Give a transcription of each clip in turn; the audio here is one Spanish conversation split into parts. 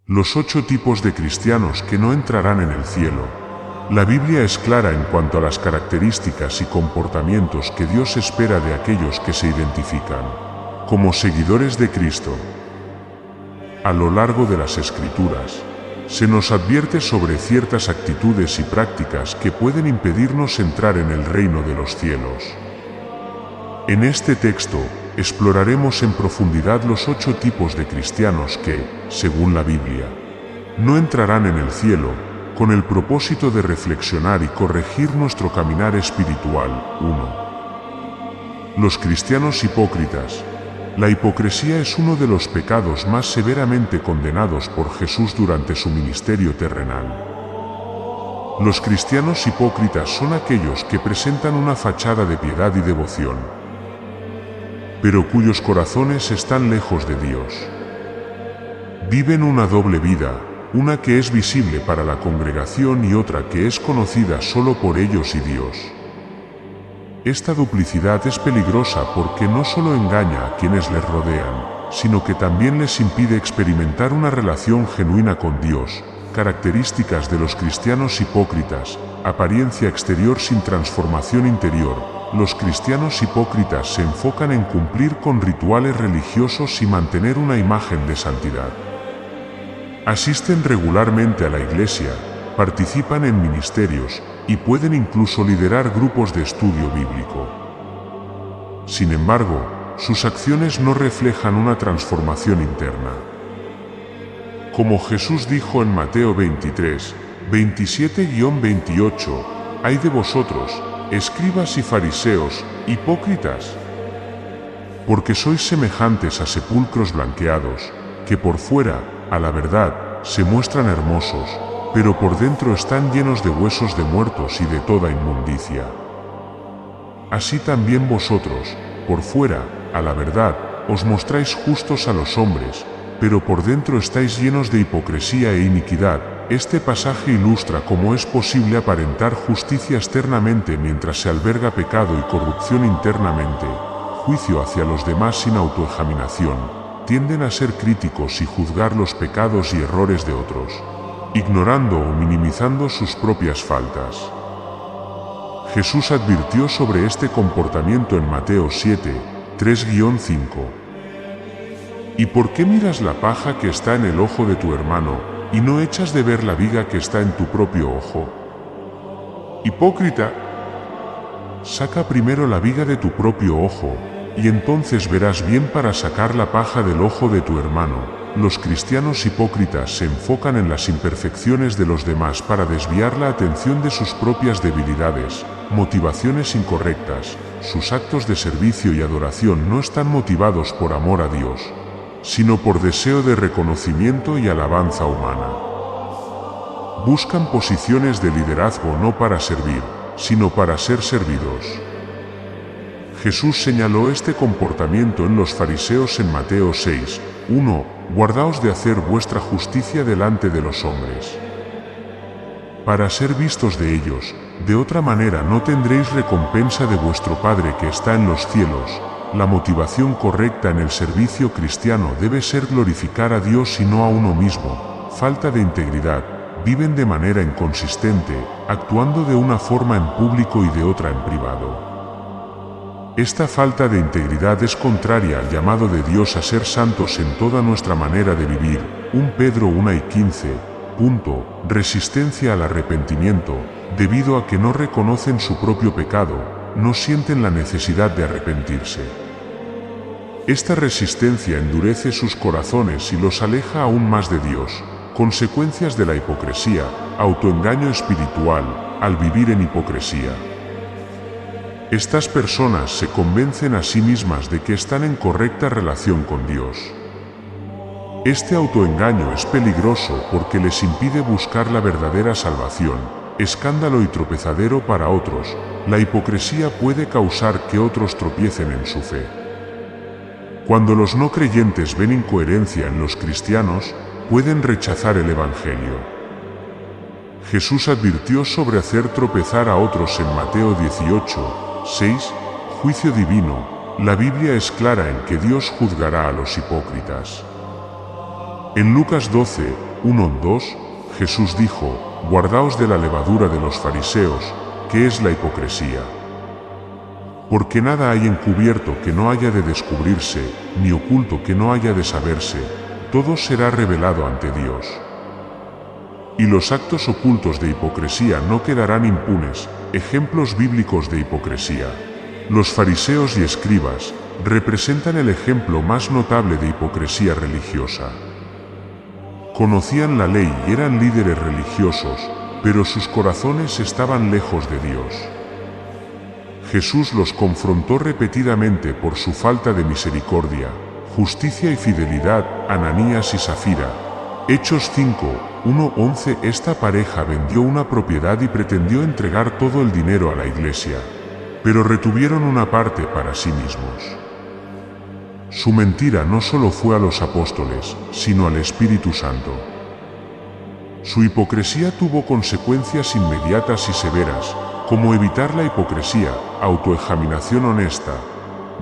Los 8 tipos de cristianos que no entrarán en el cielo. La Biblia es clara en cuanto a las características y comportamientos que Dios espera de aquellos que se identifican como seguidores de Cristo. A lo largo de las Escrituras, se nos advierte sobre ciertas actitudes y prácticas que pueden impedirnos entrar en el reino de los cielos. En este texto, exploraremos en profundidad los 8 tipos de cristianos que, según la Biblia, no entrarán en el cielo, con el propósito de reflexionar y corregir nuestro caminar espiritual. 1. Los cristianos hipócritas. La hipocresía es uno de los pecados más severamente condenados por Jesús durante su ministerio terrenal. Los cristianos hipócritas son aquellos que presentan una fachada de piedad y devoción, pero cuyos corazones están lejos de Dios. Viven una doble vida, una que es visible para la congregación y otra que es conocida solo por ellos y Dios. Esta duplicidad es peligrosa porque no solo engaña a quienes les rodean, sino que también les impide experimentar una relación genuina con Dios. Características de los cristianos hipócritas: apariencia exterior sin transformación interior. Los cristianos hipócritas se enfocan en cumplir con rituales religiosos y mantener una imagen de santidad. Asisten regularmente a la iglesia, participan en ministerios y pueden incluso liderar grupos de estudio bíblico. Sin embargo, sus acciones no reflejan una transformación interna. Como Jesús dijo en Mateo 23, 27-28, «Ay de vosotros, escribas y fariseos, hipócritas, porque sois semejantes a sepulcros blanqueados, que por fuera, a la verdad, se muestran hermosos, pero por dentro están llenos de huesos de muertos y de toda inmundicia. Así también vosotros, por fuera, a la verdad, os mostráis justos a los hombres, pero por dentro estáis llenos de hipocresía e iniquidad». Este pasaje ilustra cómo es posible aparentar justicia externamente mientras se alberga pecado y corrupción internamente. Juicio hacia los demás sin autoexaminación. Tienden a ser críticos y juzgar los pecados y errores de otros, ignorando o minimizando sus propias faltas. Jesús advirtió sobre este comportamiento en Mateo 7, 3-5. ¿Y por qué miras la paja que está en el ojo de tu hermano, y no echas de ver la viga que está en tu propio ojo? Hipócrita, saca primero la viga de tu propio ojo, y entonces verás bien para sacar la paja del ojo de tu hermano. Los cristianos hipócritas se enfocan en las imperfecciones de los demás para desviar la atención de sus propias debilidades, motivaciones incorrectas. Sus actos de servicio y adoración no están motivados por amor a Dios, sino por deseo de reconocimiento y alabanza humana. Buscan posiciones de liderazgo no para servir, sino para ser servidos. Jesús señaló este comportamiento en los fariseos en Mateo 6, 1, «Guardaos de hacer vuestra justicia delante de los hombres, para ser vistos de ellos, de otra manera no tendréis recompensa de vuestro Padre que está en los cielos». La motivación correcta en el servicio cristiano debe ser glorificar a Dios y no a uno mismo. Falta de integridad. Viven de manera inconsistente, actuando de una forma en público y de otra en privado. Esta falta de integridad es contraria al llamado de Dios a ser santos en toda nuestra manera de vivir. 1 Pedro 1:15. Resistencia al arrepentimiento. Debido a que no reconocen su propio pecado, no sienten la necesidad de arrepentirse. Esta resistencia endurece sus corazones y los aleja aún más de Dios. Consecuencias de la hipocresía: autoengaño espiritual. Al vivir en hipocresía, estas personas se convencen a sí mismas de que están en correcta relación con Dios. Este autoengaño es peligroso porque les impide buscar la verdadera salvación, escándalo y tropezadero para otros. La hipocresía puede causar que otros tropiecen en su fe. Cuando los no creyentes ven incoherencia en los cristianos, pueden rechazar el Evangelio. Jesús advirtió sobre hacer tropezar a otros en Mateo 18, 6, juicio divino. La Biblia es clara en que Dios juzgará a los hipócritas. En Lucas 12, 1-2, Jesús dijo: guardaos de la levadura de los fariseos, que es la hipocresía. Porque nada hay encubierto que no haya de descubrirse, ni oculto que no haya de saberse, todo será revelado ante Dios. Y los actos ocultos de hipocresía no quedarán impunes. Ejemplos bíblicos de hipocresía. Los fariseos y escribas representan el ejemplo más notable de hipocresía religiosa. Conocían la ley y eran líderes religiosos, pero sus corazones estaban lejos de Dios. Jesús los confrontó repetidamente por su falta de misericordia, justicia y fidelidad. Ananías y Zafira. Hechos 5, 1-11. Esta pareja vendió una propiedad y pretendió entregar todo el dinero a la iglesia, pero retuvieron una parte para sí mismos. Su mentira no solo fue a los apóstoles, sino al Espíritu Santo. Su hipocresía tuvo consecuencias inmediatas y severas, como evitar la hipocresía, autoexaminación honesta.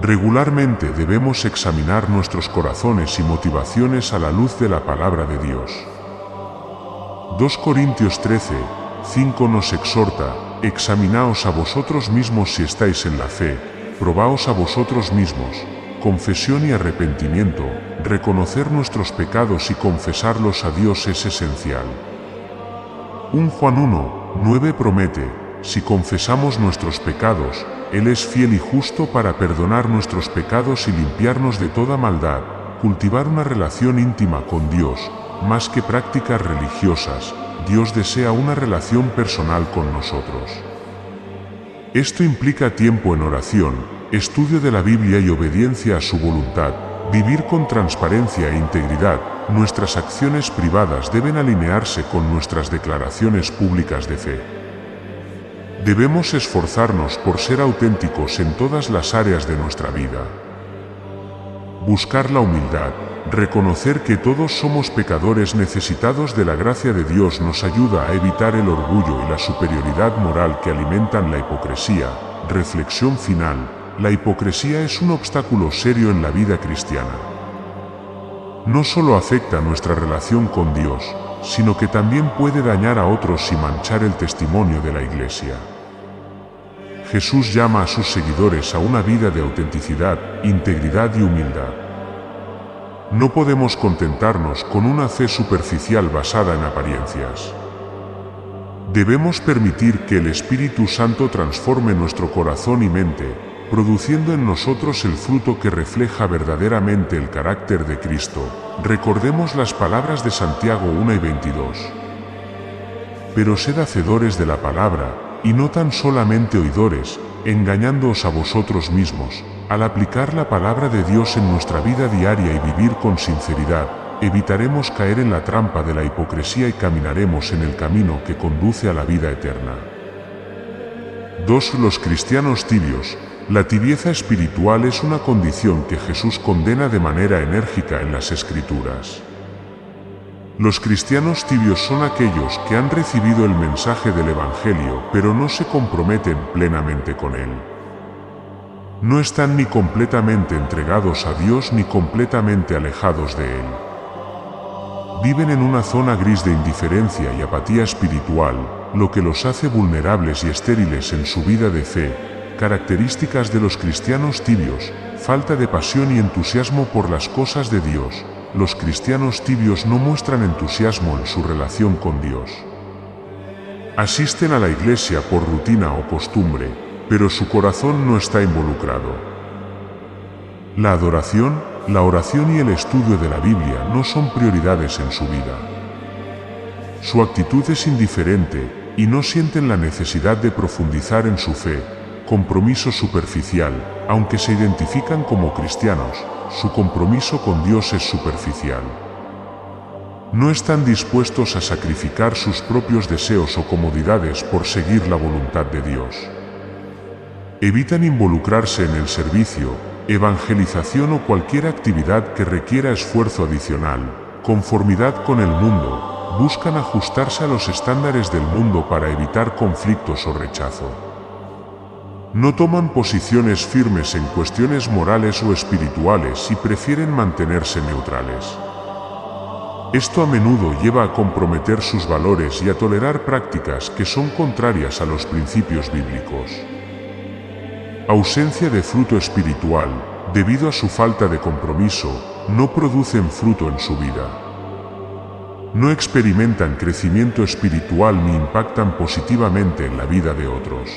Regularmente debemos examinar nuestros corazones y motivaciones a la luz de la palabra de Dios. 2 Corintios 13, 5 nos exhorta: examinaos a vosotros mismos si estáis en la fe, probaos a vosotros mismos. Confesión y arrepentimiento, reconocer nuestros pecados y confesarlos a Dios es esencial. 1 Juan 1, 9 promete: si confesamos nuestros pecados, Él es fiel y justo para perdonar nuestros pecados y limpiarnos de toda maldad. Cultivar una relación íntima con Dios, más que prácticas religiosas. Dios desea una relación personal con nosotros. Esto implica tiempo en oración, estudio de la Biblia y obediencia a su voluntad. Vivir con transparencia e integridad. Nuestras acciones privadas deben alinearse con nuestras declaraciones públicas de fe. Debemos esforzarnos por ser auténticos en todas las áreas de nuestra vida. Buscar la humildad. Reconocer que todos somos pecadores necesitados de la gracia de Dios nos ayuda a evitar el orgullo y la superioridad moral que alimentan la hipocresía. Reflexión final. La hipocresía es un obstáculo serio en la vida cristiana. No solo afecta nuestra relación con Dios, sino que también puede dañar a otros y manchar el testimonio de la Iglesia. Jesús llama a sus seguidores a una vida de autenticidad, integridad y humildad. No podemos contentarnos con una fe superficial basada en apariencias. Debemos permitir que el Espíritu Santo transforme nuestro corazón y mente, produciendo en nosotros el fruto que refleja verdaderamente el carácter de Cristo. Recordemos las palabras de Santiago 1 y 22. Pero sed hacedores de la palabra, y no tan solamente oidores, engañándoos a vosotros mismos. Al aplicar la palabra de Dios en nuestra vida diaria y vivir con sinceridad, evitaremos caer en la trampa de la hipocresía y caminaremos en el camino que conduce a la vida eterna. 2. Los cristianos tibios. La tibieza espiritual es una condición que Jesús condena de manera enérgica en las Escrituras. Los cristianos tibios son aquellos que han recibido el mensaje del Evangelio pero no se comprometen plenamente con él. No están ni completamente entregados a Dios ni completamente alejados de Él. Viven en una zona gris de indiferencia y apatía espiritual, lo que los hace vulnerables y estériles en su vida de fe. Características de los cristianos tibios: falta de pasión y entusiasmo por las cosas de Dios. Los cristianos tibios no muestran entusiasmo en su relación con Dios. Asisten a la iglesia por rutina o costumbre, pero su corazón no está involucrado. La adoración, la oración y el estudio de la Biblia no son prioridades en su vida. Su actitud es indiferente, y no sienten la necesidad de profundizar en su fe. Compromiso superficial. Aunque se identifican como cristianos, su compromiso con Dios es superficial. No están dispuestos a sacrificar sus propios deseos o comodidades por seguir la voluntad de Dios. Evitan involucrarse en el servicio, evangelización o cualquier actividad que requiera esfuerzo adicional. Conformidad con el mundo. Buscan ajustarse a los estándares del mundo para evitar conflictos o rechazo. No toman posiciones firmes en cuestiones morales o espirituales y prefieren mantenerse neutrales. Esto a menudo lleva a comprometer sus valores y a tolerar prácticas que son contrarias a los principios bíblicos. Ausencia de fruto espiritual. Debido a su falta de compromiso, no producen fruto en su vida. No experimentan crecimiento espiritual ni impactan positivamente en la vida de otros.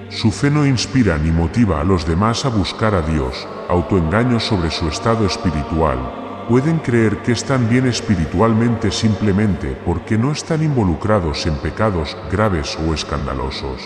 Su fe no inspira ni motiva a los demás a buscar a Dios. Autoengaño sobre su estado espiritual. Pueden creer que están bien espiritualmente simplemente porque no están involucrados en pecados graves o escandalosos.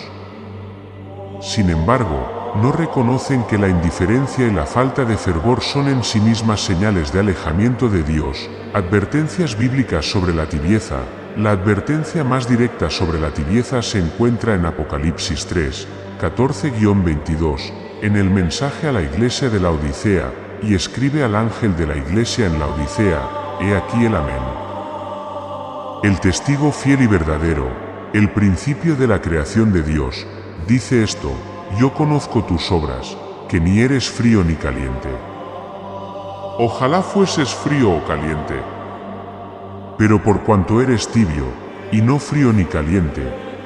Sin embargo, no reconocen que la indiferencia y la falta de fervor son en sí mismas señales de alejamiento de Dios. Advertencias bíblicas sobre la tibieza. La advertencia más directa sobre la tibieza se encuentra en Apocalipsis 3, 14-22, en el mensaje a la iglesia de la Odisea, y escribe al ángel de la iglesia en la Odisea: he aquí el Amén. El testigo fiel y verdadero, el principio de la creación de Dios, dice esto: yo conozco tus obras, que ni eres frío ni caliente. Ojalá fueses frío o caliente. Pero por cuanto eres tibio, y no frío ni caliente,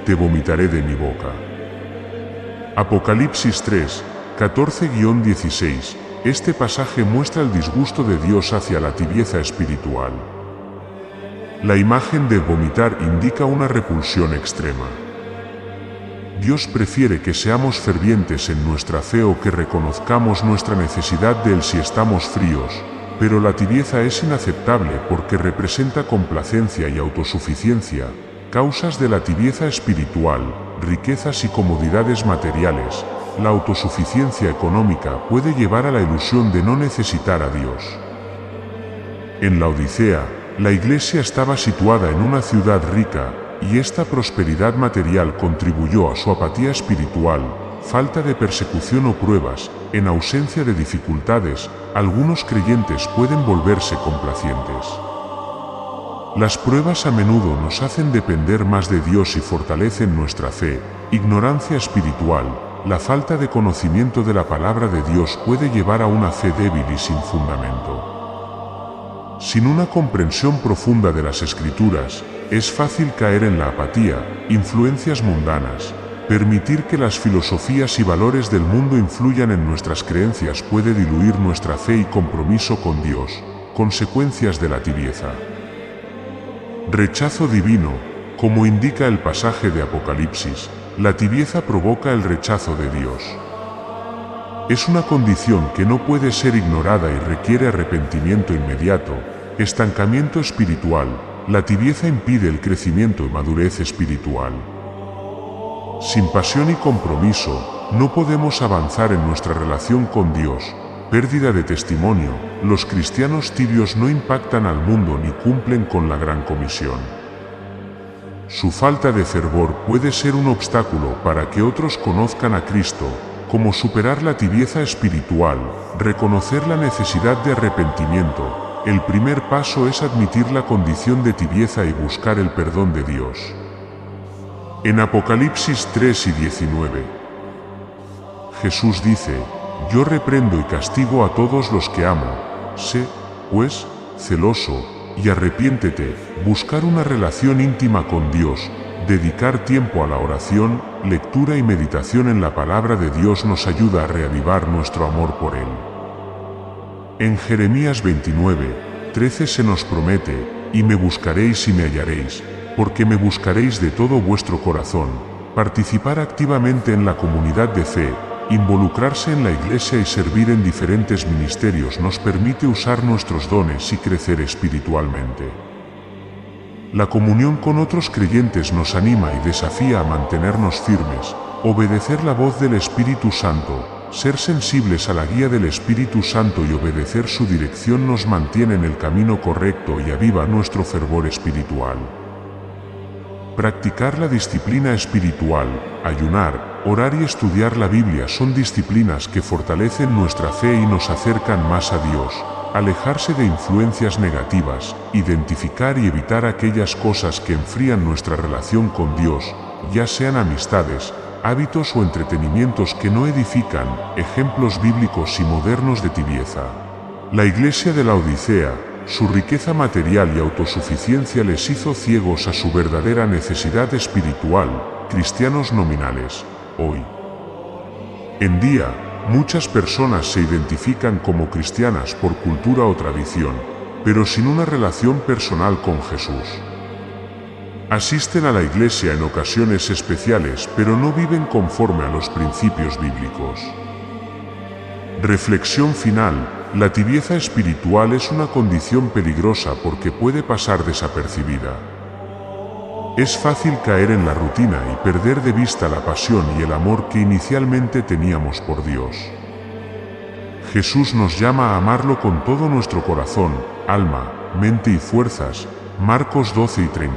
te vomitaré de mi boca. Apocalipsis 3, 14-16. Este pasaje muestra el disgusto de Dios hacia la tibieza espiritual. La imagen de vomitar indica una repulsión extrema. Dios prefiere que seamos fervientes en nuestra fe o que reconozcamos nuestra necesidad de Él si estamos fríos, pero la tibieza es inaceptable porque representa complacencia y autosuficiencia. Causas de la tibieza espiritual: riquezas y comodidades materiales. La autosuficiencia económica puede llevar a la ilusión de no necesitar a Dios. En la Odisea, la iglesia estaba situada en una ciudad rica, y esta prosperidad material contribuyó a su apatía espiritual, falta de persecución o pruebas. En ausencia de dificultades, algunos creyentes pueden volverse complacientes. Las pruebas a menudo nos hacen depender más de Dios y fortalecen nuestra fe. Ignorancia espiritual. La falta de conocimiento de la palabra de Dios puede llevar a una fe débil y sin fundamento. Sin una comprensión profunda de las Escrituras, es fácil caer en la apatía. Influencias mundanas. Permitir que las filosofías y valores del mundo influyan en nuestras creencias puede diluir nuestra fe y compromiso con Dios. Consecuencias de la tibieza. Rechazo divino. Como indica el pasaje de Apocalipsis, la tibieza provoca el rechazo de Dios. Es una condición que no puede ser ignorada y requiere arrepentimiento inmediato. Estancamiento espiritual. La tibieza impide el crecimiento y madurez espiritual. Sin pasión y compromiso, no podemos avanzar en nuestra relación con Dios. Pérdida de testimonio. Los cristianos tibios no impactan al mundo ni cumplen con la gran comisión. Su falta de fervor puede ser un obstáculo para que otros conozcan a Cristo. Cómo superar la tibieza espiritual. Reconocer la necesidad de arrepentimiento. El primer paso es admitir la condición de tibieza y buscar el perdón de Dios. En Apocalipsis 3:19, Jesús dice: yo reprendo y castigo a todos los que amo. Sé, pues, celoso, y arrepiéntete. Buscar una relación íntima con Dios, dedicar tiempo a la oración, lectura y meditación en la palabra de Dios nos ayuda a reavivar nuestro amor por Él. En Jeremías 29:13 se nos promete: y me buscaréis y me hallaréis, porque me buscaréis de todo vuestro corazón. Participar activamente en la comunidad de fe, involucrarse en la iglesia y servir en diferentes ministerios nos permite usar nuestros dones y crecer espiritualmente. La comunión con otros creyentes nos anima y desafía a mantenernos firmes, obedecer la voz del Espíritu Santo, ser sensibles a la guía del Espíritu Santo y obedecer su dirección nos mantiene en el camino correcto y aviva nuestro fervor espiritual. Practicar la disciplina espiritual, ayunar, orar y estudiar la Biblia son disciplinas que fortalecen nuestra fe y nos acercan más a Dios. Alejarse de influencias negativas, identificar y evitar aquellas cosas que enfrían nuestra relación con Dios, ya sean amistades, hábitos o entretenimientos que no edifican. Ejemplos bíblicos y modernos de tibieza. La iglesia de la Odisea, su riqueza material y autosuficiencia les hizo ciegos a su verdadera necesidad espiritual, cristianos nominales, hoy. En día, muchas personas se identifican como cristianas por cultura o tradición, pero sin una relación personal con Jesús. Asisten a la iglesia en ocasiones especiales, pero no viven conforme a los principios bíblicos. Reflexión final: la tibieza espiritual es una condición peligrosa porque puede pasar desapercibida. Es fácil caer en la rutina y perder de vista la pasión y el amor que inicialmente teníamos por Dios. Jesús nos llama a amarlo con todo nuestro corazón, alma, mente y fuerzas, Marcos 12 y 30.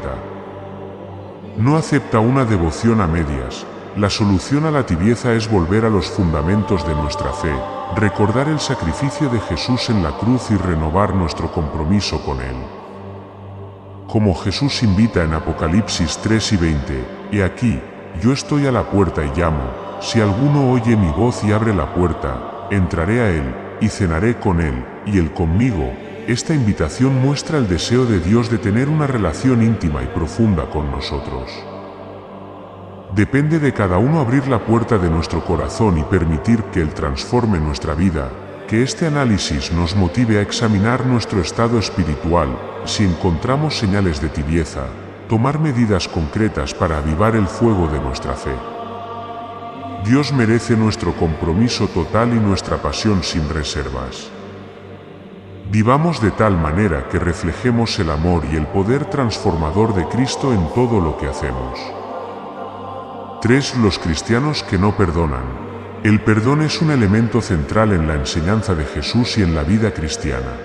No acepta una devoción a medias. La solución a la tibieza es volver a los fundamentos de nuestra fe, recordar el sacrificio de Jesús en la cruz y renovar nuestro compromiso con Él. Como Jesús invita en Apocalipsis 3 y 20, «He aquí, yo estoy a la puerta y llamo, si alguno oye mi voz y abre la puerta, entraré a él, y cenaré con él, y él conmigo». Esta invitación muestra el deseo de Dios de tener una relación íntima y profunda con nosotros. Depende de cada uno abrir la puerta de nuestro corazón y permitir que Él transforme nuestra vida, que este análisis nos motive a examinar nuestro estado espiritual. Si encontramos señales de tibieza, tomar medidas concretas para avivar el fuego de nuestra fe. Dios merece nuestro compromiso total y nuestra pasión sin reservas. Vivamos de tal manera que reflejemos el amor y el poder transformador de Cristo en todo lo que hacemos. 3. Los cristianos que no perdonan. El perdón es un elemento central en la enseñanza de Jesús y en la vida cristiana.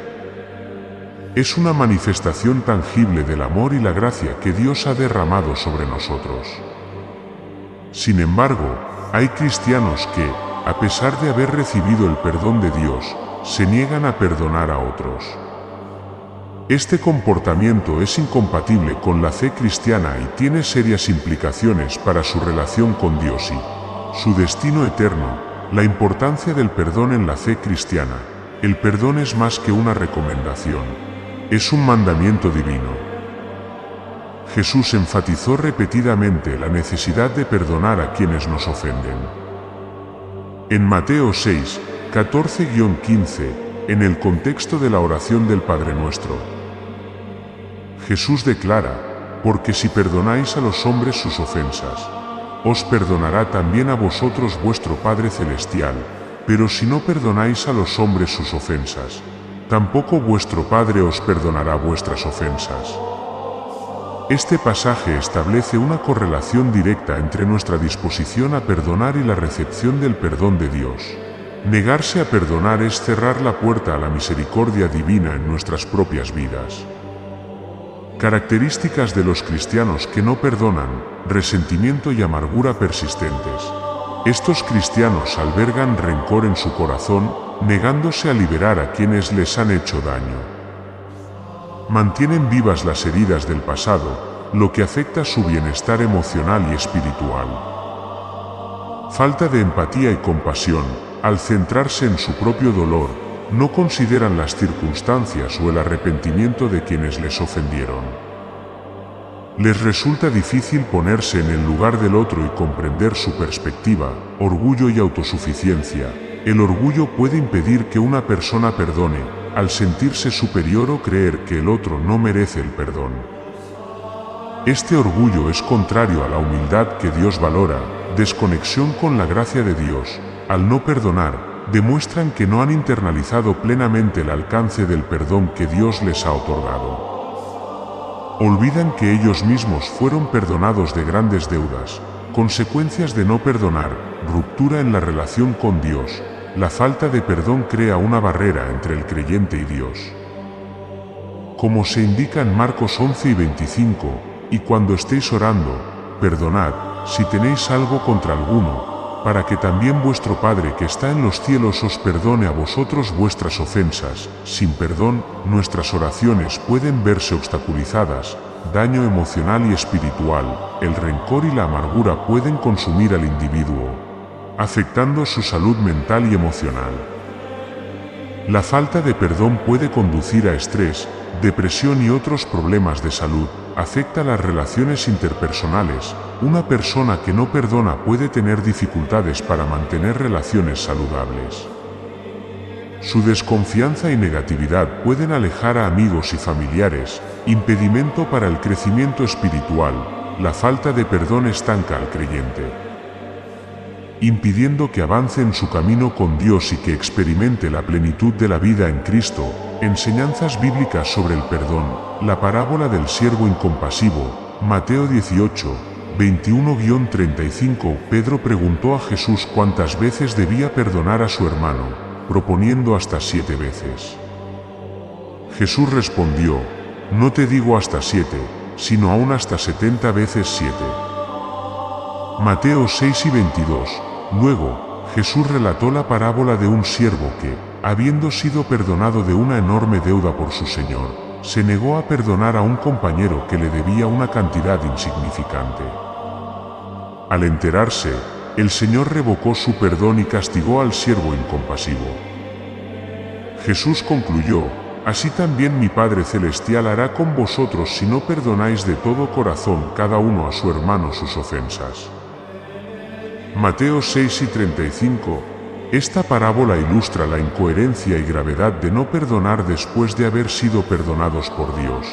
Es una manifestación tangible del amor y la gracia que Dios ha derramado sobre nosotros. Sin embargo, hay cristianos que, a pesar de haber recibido el perdón de Dios, se niegan a perdonar a otros. Este comportamiento es incompatible con la fe cristiana y tiene serias implicaciones para su relación con Dios y su destino eterno. La importancia del perdón en la fe cristiana. El perdón es más que una recomendación. Es un mandamiento divino. Jesús enfatizó repetidamente la necesidad de perdonar a quienes nos ofenden. En Mateo 6, 14-15, en el contexto de la oración del Padre Nuestro, Jesús declara: «Porque si perdonáis a los hombres sus ofensas, os perdonará también a vosotros vuestro Padre Celestial, pero si no perdonáis a los hombres sus ofensas, tampoco vuestro Padre os perdonará vuestras ofensas». Este pasaje establece una correlación directa entre nuestra disposición a perdonar y la recepción del perdón de Dios. Negarse a perdonar es cerrar la puerta a la misericordia divina en nuestras propias vidas. Características de los cristianos que no perdonan: resentimiento y amargura persistentes. Estos cristianos albergan rencor en su corazón, negándose a liberar a quienes les han hecho daño. Mantienen vivas las heridas del pasado, lo que afecta su bienestar emocional y espiritual. Falta de empatía y compasión. Al centrarse en su propio dolor, no consideran las circunstancias o el arrepentimiento de quienes les ofendieron. Les resulta difícil ponerse en el lugar del otro y comprender su perspectiva. Orgullo y autosuficiencia. El orgullo puede impedir que una persona perdone, al sentirse superior o creer que el otro no merece el perdón. Este orgullo es contrario a la humildad que Dios valora. Desconexión con la gracia de Dios. Al no perdonar, demuestran que no han internalizado plenamente el alcance del perdón que Dios les ha otorgado. Olvidan que ellos mismos fueron perdonados de grandes deudas, consecuencias de no perdonar, ruptura en la relación con Dios. La falta de perdón crea una barrera entre el creyente y Dios. Como se indica en Marcos 11 y 25, «Y cuando estéis orando, perdonad, si tenéis algo contra alguno, para que también vuestro Padre que está en los cielos os perdone a vosotros vuestras ofensas». Sin perdón, nuestras oraciones pueden verse obstaculizadas. Daño emocional y espiritual. El rencor y la amargura pueden consumir al individuo, afectando su salud mental y emocional. La falta de perdón puede conducir a estrés, depresión y otros problemas de salud, afecta las relaciones interpersonales. Una persona que no perdona puede tener dificultades para mantener relaciones saludables. Su desconfianza y negatividad pueden alejar a amigos y familiares, impedimento para el crecimiento espiritual. La falta de perdón estanca al creyente, impidiendo que avance en su camino con Dios y que experimente la plenitud de la vida en Cristo. Enseñanzas bíblicas sobre el perdón. La parábola del siervo incompasivo, Mateo 18, 21-35. Pedro preguntó a Jesús cuántas veces debía perdonar a su hermano, proponiendo hasta 7 veces. Jesús respondió: no te digo hasta 7, sino aún hasta 70 veces 7. Mateo 6:22. Luego, Jesús relató la parábola de un siervo que, habiendo sido perdonado de una enorme deuda por su señor, se negó a perdonar a un compañero que le debía una cantidad insignificante. Al enterarse, el Señor revocó su perdón y castigó al siervo incompasivo. Jesús concluyó: así también mi Padre Celestial hará con vosotros si no perdonáis de todo corazón cada uno a su hermano sus ofensas. Mateo 6:35. Esta parábola ilustra la incoherencia y gravedad de no perdonar después de haber sido perdonados por Dios.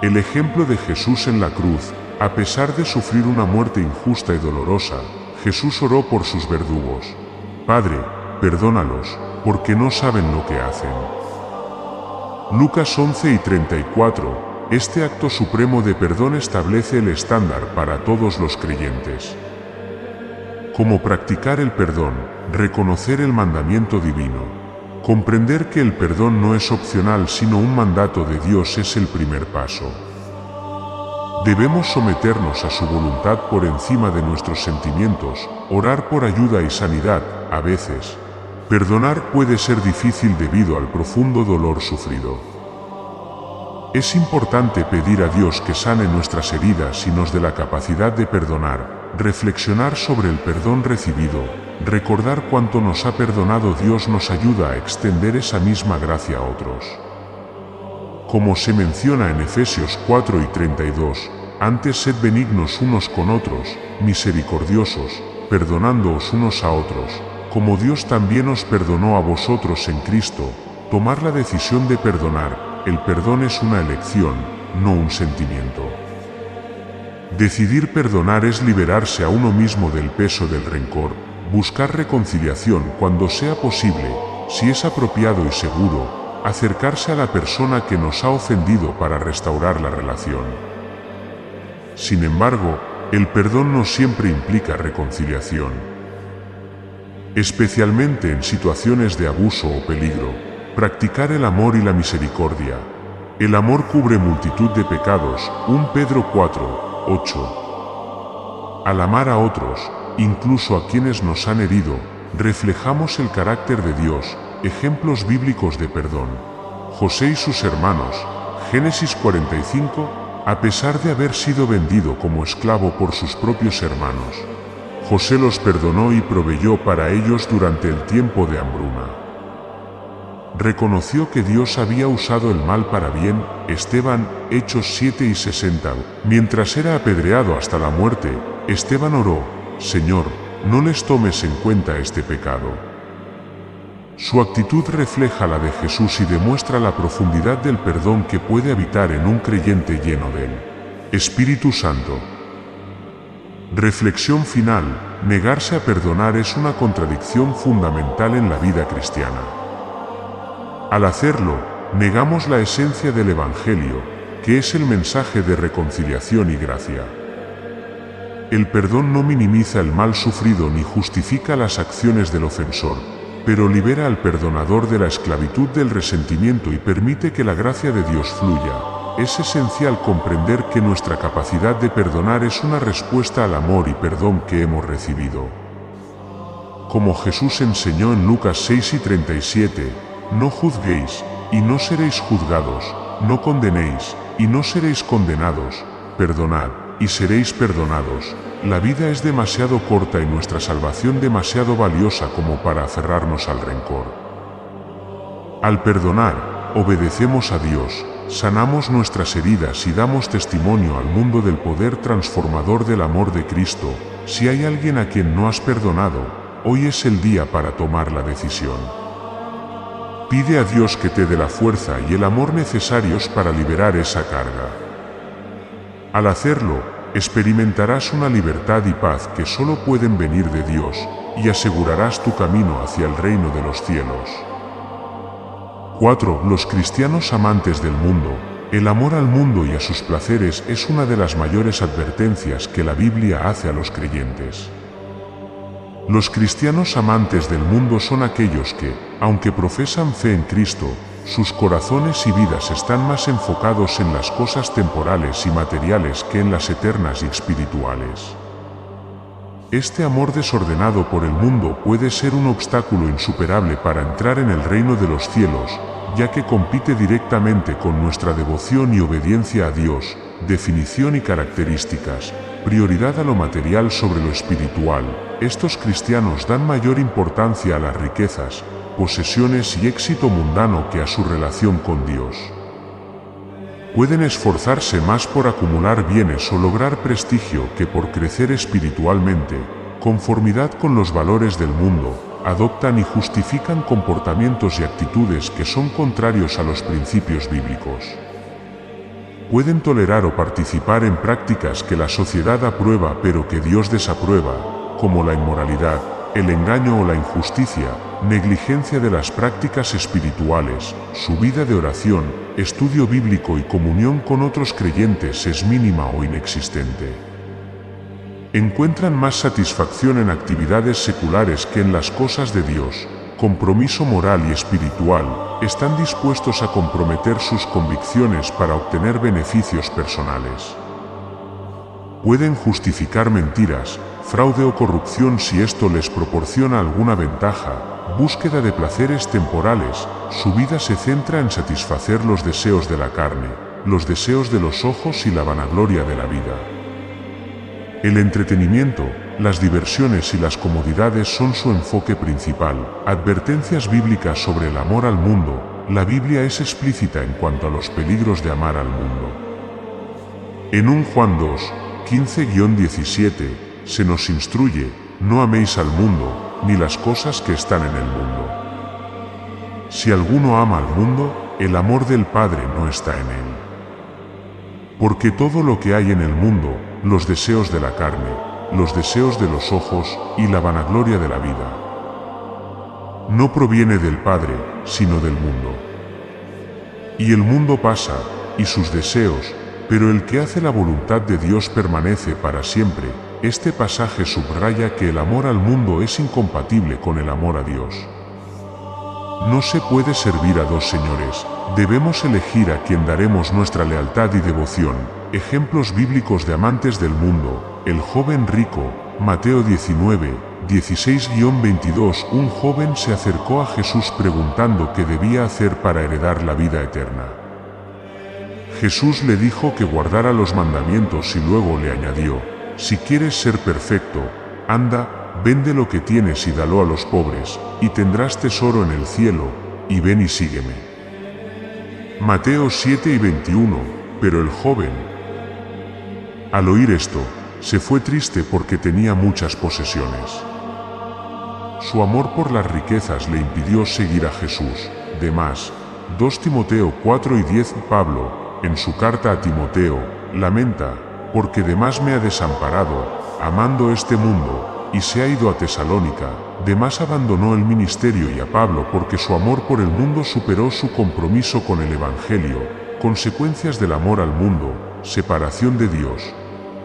El ejemplo de Jesús en la cruz, a pesar de sufrir una muerte injusta y dolorosa, Jesús oró por sus verdugos: Padre, perdónalos, porque no saben lo que hacen. Lucas 11:34. Este acto supremo de perdón establece el estándar para todos los creyentes. Como practicar el perdón, reconocer el mandamiento divino. Comprender que el perdón no es opcional sino un mandato de Dios es el primer paso. Debemos someternos a su voluntad por encima de nuestros sentimientos, orar por ayuda y sanidad. A veces, perdonar puede ser difícil debido al profundo dolor sufrido. Es importante pedir a Dios que sane nuestras heridas y nos dé la capacidad de perdonar, reflexionar sobre el perdón recibido, recordar cuánto nos ha perdonado Dios nos ayuda a extender esa misma gracia a otros. Como se menciona en Efesios 4:32, antes sed benignos unos con otros, misericordiosos, perdonándoos unos a otros, como Dios también os perdonó a vosotros en Cristo. Tomar la decisión de perdonar. El perdón es una elección, no un sentimiento. Decidir perdonar es liberarse a uno mismo del peso del rencor, buscar reconciliación cuando sea posible, si es apropiado y seguro, acercarse a la persona que nos ha ofendido para restaurar la relación. Sin embargo, el perdón no siempre implica reconciliación. Especialmente en situaciones de abuso o peligro. Practicar el amor y la misericordia. El amor cubre multitud de pecados. 1 Pedro 4:8. Al amar a otros, incluso a quienes nos han herido, reflejamos el carácter de Dios. Ejemplos bíblicos de perdón. José y sus hermanos. Génesis 45. A pesar de haber sido vendido como esclavo por sus propios hermanos, José los perdonó y proveyó para ellos durante el tiempo de hambruna. Reconoció que Dios había usado el mal para bien. Esteban, Hechos 7:60. Mientras era apedreado hasta la muerte, Esteban oró: Señor, no les tomes en cuenta este pecado. Su actitud refleja la de Jesús y demuestra la profundidad del perdón que puede habitar en un creyente lleno del Espíritu Santo. Reflexión final. Negarse a perdonar es una contradicción fundamental en la vida cristiana. Al hacerlo, negamos la esencia del Evangelio, que es el mensaje de reconciliación y gracia. El perdón no minimiza el mal sufrido ni justifica las acciones del ofensor, pero libera al perdonador de la esclavitud del resentimiento y permite que la gracia de Dios fluya. Es esencial comprender que nuestra capacidad de perdonar es una respuesta al amor y perdón que hemos recibido. Como Jesús enseñó en Lucas 6:37, no juzguéis, y no seréis juzgados, no condenéis, y no seréis condenados, perdonad, y seréis perdonados. La vida es demasiado corta y nuestra salvación demasiado valiosa como para aferrarnos al rencor. Al perdonar, obedecemos a Dios, sanamos nuestras heridas y damos testimonio al mundo del poder transformador del amor de Cristo. Si hay alguien a quien no has perdonado, hoy es el día para tomar la decisión. Pide a Dios que te dé la fuerza y el amor necesarios para liberar esa carga. Al hacerlo, experimentarás una libertad y paz que solo pueden venir de Dios, y asegurarás tu camino hacia el reino de los cielos. 4. Los cristianos amantes del mundo. El amor al mundo y a sus placeres es una de las mayores advertencias que la Biblia hace a los creyentes. Los cristianos amantes del mundo son aquellos que, aunque profesan fe en Cristo, sus corazones y vidas están más enfocados en las cosas temporales y materiales que en las eternas y espirituales. Este amor desordenado por el mundo puede ser un obstáculo insuperable para entrar en el reino de los cielos, ya que compite directamente con nuestra devoción y obediencia a Dios, definición y características, prioridad a lo material sobre lo espiritual. Estos cristianos dan mayor importancia a las riquezas, posesiones y éxito mundano que a su relación con Dios. Pueden esforzarse más por acumular bienes o lograr prestigio que por crecer espiritualmente. Conformidad con los valores del mundo, adoptan y justifican comportamientos y actitudes que son contrarios a los principios bíblicos. Pueden tolerar o participar en prácticas que la sociedad aprueba pero que Dios desaprueba, como la inmoralidad, el engaño o la injusticia, negligencia de las prácticas espirituales. Su vida de oración, estudio bíblico y comunión con otros creyentes es mínima o inexistente. Encuentran más satisfacción en actividades seculares que en las cosas de Dios. Compromiso moral y espiritual, están dispuestos a comprometer sus convicciones para obtener beneficios personales. Pueden justificar mentiras, fraude o corrupción si esto les proporciona alguna ventaja. Búsqueda de placeres temporales, su vida se centra en satisfacer los deseos de la carne, los deseos de los ojos y la vanagloria de la vida. El entretenimiento, las diversiones y las comodidades son su enfoque principal. Advertencias bíblicas sobre el amor al mundo. La Biblia es explícita en cuanto a los peligros de amar al mundo. En 1 Juan 2, 15-17, se nos instruye: no améis al mundo, ni las cosas que están en el mundo. Si alguno ama al mundo, el amor del Padre no está en él. Porque todo lo que hay en el mundo, los deseos de la carne, los deseos de los ojos y la vanagloria de la vida, no proviene del Padre, sino del mundo. Y el mundo pasa, y sus deseos, pero el que hace la voluntad de Dios permanece para siempre. Este pasaje subraya que el amor al mundo es incompatible con el amor a Dios. No se puede servir a dos señores, debemos elegir a quien daremos nuestra lealtad y devoción. Ejemplos bíblicos de amantes del mundo: el joven rico, Mateo 19, 16-22. Un joven se acercó a Jesús preguntando qué debía hacer para heredar la vida eterna. Jesús le dijo que guardara los mandamientos y luego le añadió: si quieres ser perfecto, anda, vende lo que tienes y dalo a los pobres, y tendrás tesoro en el cielo, y ven y sígueme. Mateo 7:21. Pero el joven, al oír esto, se fue triste porque tenía muchas posesiones. Su amor por las riquezas le impidió seguir a Jesús. Demás, 2 Timoteo 4:10. Pablo, en su carta a Timoteo, lamenta: porque Demas me ha desamparado, amando este mundo, y se ha ido a Tesalónica. Demas abandonó el ministerio y a Pablo porque su amor por el mundo superó su compromiso con el Evangelio. Consecuencias del amor al mundo: separación de Dios.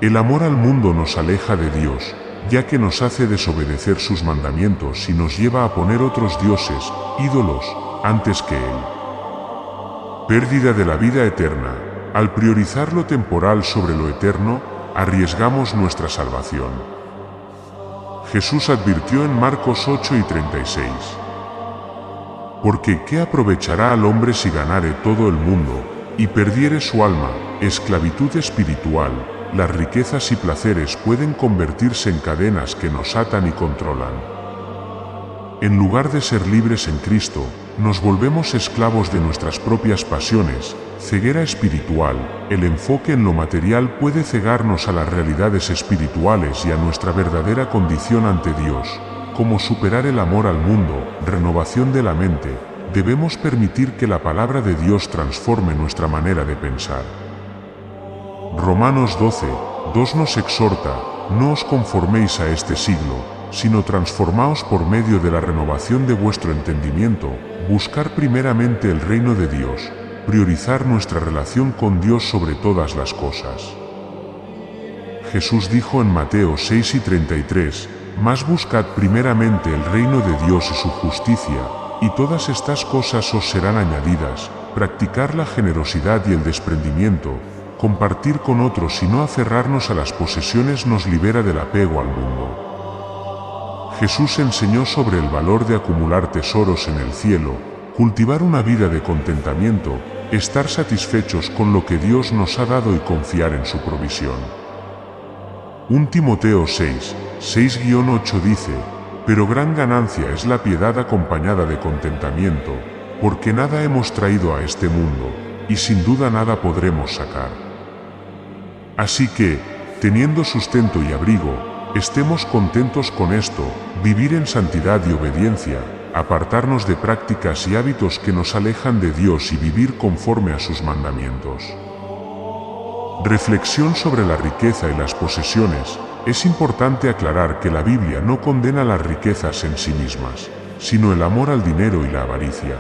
El amor al mundo nos aleja de Dios, ya que nos hace desobedecer sus mandamientos y nos lleva a poner otros dioses, ídolos, antes que Él. Pérdida de la vida eterna. Al priorizar lo temporal sobre lo eterno, arriesgamos nuestra salvación. Jesús advirtió en Marcos 8:36. Porque ¿qué aprovechará al hombre si ganare todo el mundo, y perdiere su alma? Esclavitud espiritual. Las riquezas y placeres pueden convertirse en cadenas que nos atan y controlan. En lugar de ser libres en Cristo, nos volvemos esclavos de nuestras propias pasiones, ceguera espiritual. El enfoque en lo material puede cegarnos a las realidades espirituales y a nuestra verdadera condición ante Dios. Como superar el amor al mundo, renovación de la mente. Debemos permitir que la palabra de Dios transforme nuestra manera de pensar. Romanos 12:2 nos exhorta: no os conforméis a este siglo, sino transformaos por medio de la renovación de vuestro entendimiento. Buscar primeramente el reino de Dios, priorizar nuestra relación con Dios sobre todas las cosas. Jesús dijo en Mateo 6:33, mas buscad primeramente el reino de Dios y su justicia, y todas estas cosas os serán añadidas. Practicar la generosidad y el desprendimiento, compartir con otros y no aferrarnos a las posesiones nos libera del apego al mundo. Jesús enseñó sobre el valor de acumular tesoros en el cielo, cultivar una vida de contentamiento, estar satisfechos con lo que Dios nos ha dado y confiar en su provisión. 1 Timoteo 6:8 dice: pero gran ganancia es la piedad acompañada de contentamiento, porque nada hemos traído a este mundo, y sin duda nada podremos sacar. Así que, teniendo sustento y abrigo, estemos contentos con esto, vivir en santidad y obediencia, apartarnos de prácticas y hábitos que nos alejan de Dios y vivir conforme a sus mandamientos. Reflexión sobre la riqueza y las posesiones. Es importante aclarar que la Biblia no condena las riquezas en sí mismas, sino el amor al dinero y la avaricia.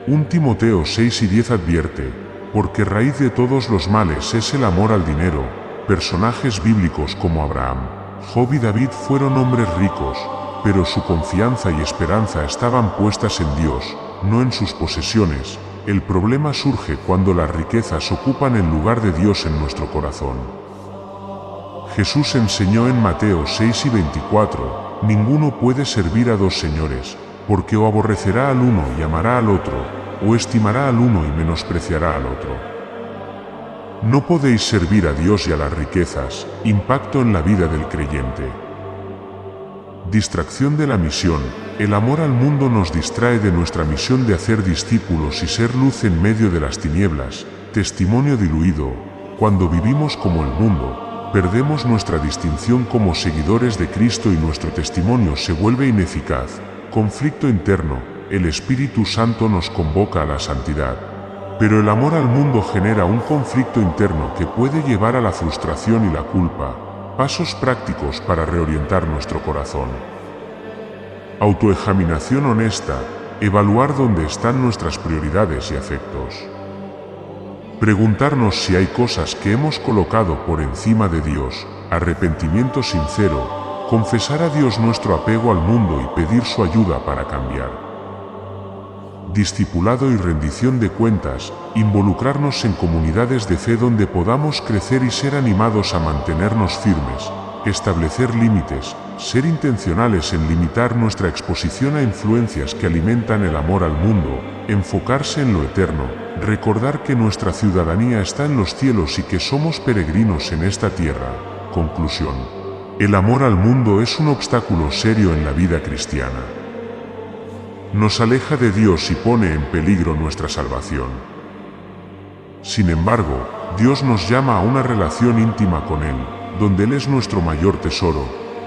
1 Timoteo 6:10 advierte: porque raíz de todos los males es el amor al dinero. Personajes bíblicos como Abraham, Job y David fueron hombres ricos, pero su confianza y esperanza estaban puestas en Dios, no en sus posesiones. El problema surge cuando las riquezas ocupan el lugar de Dios en nuestro corazón. Jesús enseñó en Mateo 6:24, ninguno puede servir a dos señores, porque o aborrecerá al uno y amará al otro, o estimará al uno y menospreciará al otro. No podéis servir a Dios y a las riquezas. Impacto en la vida del creyente. Distracción de la misión. El amor al mundo nos distrae de nuestra misión de hacer discípulos y ser luz en medio de las tinieblas. Testimonio diluido. Cuando vivimos como el mundo, perdemos nuestra distinción como seguidores de Cristo y nuestro testimonio se vuelve ineficaz. Conflicto interno. El Espíritu Santo nos convoca a la santidad. Pero el amor al mundo genera un conflicto interno que puede llevar a la frustración y la culpa. Pasos prácticos para reorientar nuestro corazón. Autoexaminación honesta. Evaluar dónde están nuestras prioridades y afectos. Preguntarnos si hay cosas que hemos colocado por encima de Dios. Arrepentimiento sincero. Confesar a Dios nuestro apego al mundo y pedir su ayuda para cambiar. Discipulado y rendición de cuentas, involucrarnos en comunidades de fe donde podamos crecer y ser animados a mantenernos firmes, establecer límites, ser intencionales en limitar nuestra exposición a influencias que alimentan el amor al mundo, enfocarse en lo eterno, recordar que nuestra ciudadanía está en los cielos y que somos peregrinos en esta tierra. Conclusión. El amor al mundo es un obstáculo serio en la vida cristiana. Nos aleja de Dios y pone en peligro nuestra salvación. Sin embargo, Dios nos llama a una relación íntima con Él, donde Él es nuestro mayor tesoro.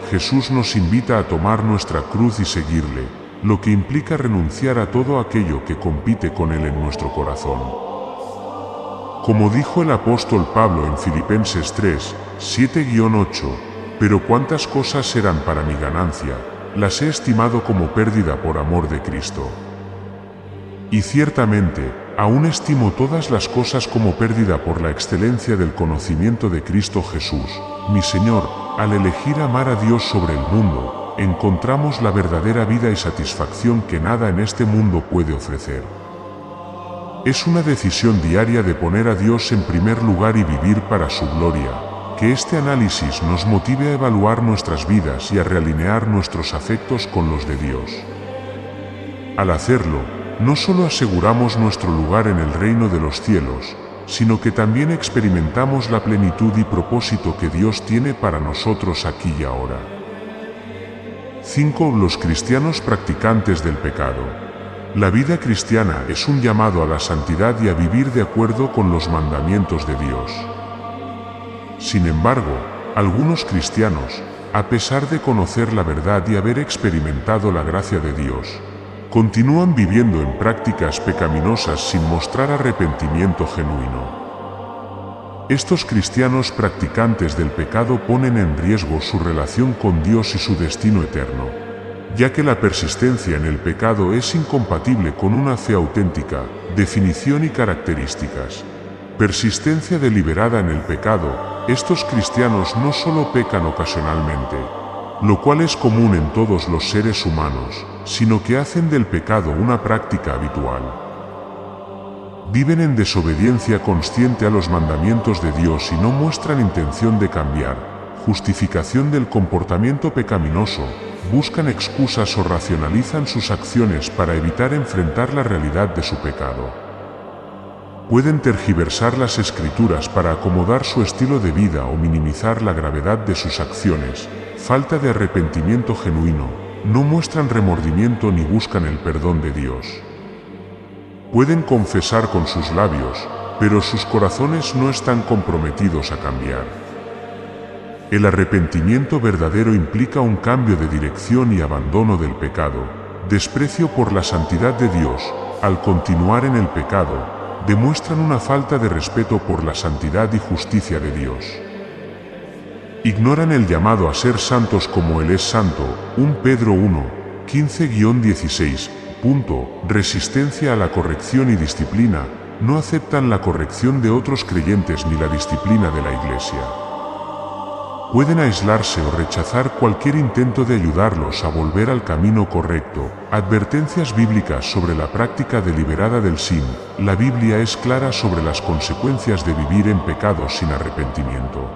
Jesús nos invita a tomar nuestra cruz y seguirle, lo que implica renunciar a todo aquello que compite con Él en nuestro corazón. Como dijo el apóstol Pablo en Filipenses 3:7-8, pero cuántas cosas eran para mi ganancia, las he estimado como pérdida por amor de Cristo. Y ciertamente, aún estimo todas las cosas como pérdida por la excelencia del conocimiento de Cristo Jesús, mi Señor. Al elegir amar a Dios sobre el mundo, encontramos la verdadera vida y satisfacción que nada en este mundo puede ofrecer. Es una decisión diaria de poner a Dios en primer lugar y vivir para su gloria. Que este análisis nos motive a evaluar nuestras vidas y a realinear nuestros afectos con los de Dios. Al hacerlo, no solo aseguramos nuestro lugar en el reino de los cielos, sino que también experimentamos la plenitud y propósito que Dios tiene para nosotros aquí y ahora. 5. Los cristianos practicantes del pecado. La vida cristiana es un llamado a la santidad y a vivir de acuerdo con los mandamientos de Dios. Sin embargo, algunos cristianos, a pesar de conocer la verdad y haber experimentado la gracia de Dios, continúan viviendo en prácticas pecaminosas sin mostrar arrepentimiento genuino. Estos cristianos practicantes del pecado ponen en riesgo su relación con Dios y su destino eterno, ya que la persistencia en el pecado es incompatible con una fe auténtica, definición y características. Persistencia deliberada en el pecado. Estos cristianos no solo pecan ocasionalmente, lo cual es común en todos los seres humanos, sino que hacen del pecado una práctica habitual. Viven en desobediencia consciente a los mandamientos de Dios y no muestran intención de cambiar, justificación del comportamiento pecaminoso, buscan excusas o racionalizan sus acciones para evitar enfrentar la realidad de su pecado. Pueden tergiversar las escrituras para acomodar su estilo de vida o minimizar la gravedad de sus acciones. Falta de arrepentimiento genuino, no muestran remordimiento ni buscan el perdón de Dios. Pueden confesar con sus labios, pero sus corazones no están comprometidos a cambiar. El arrepentimiento verdadero implica un cambio de dirección y abandono del pecado, desprecio por la santidad de Dios. Al continuar en el pecado, demuestran una falta de respeto por la santidad y justicia de Dios. Ignoran el llamado a ser santos como Él es santo. 1 Pedro 1, 15-16. Resistencia a la corrección y disciplina. No aceptan la corrección de otros creyentes ni la disciplina de la Iglesia. Pueden aislarse o rechazar cualquier intento de ayudarlos a volver al camino correcto. Advertencias bíblicas sobre la práctica deliberada del sin. La Biblia es clara sobre las consecuencias de vivir en pecado sin arrepentimiento.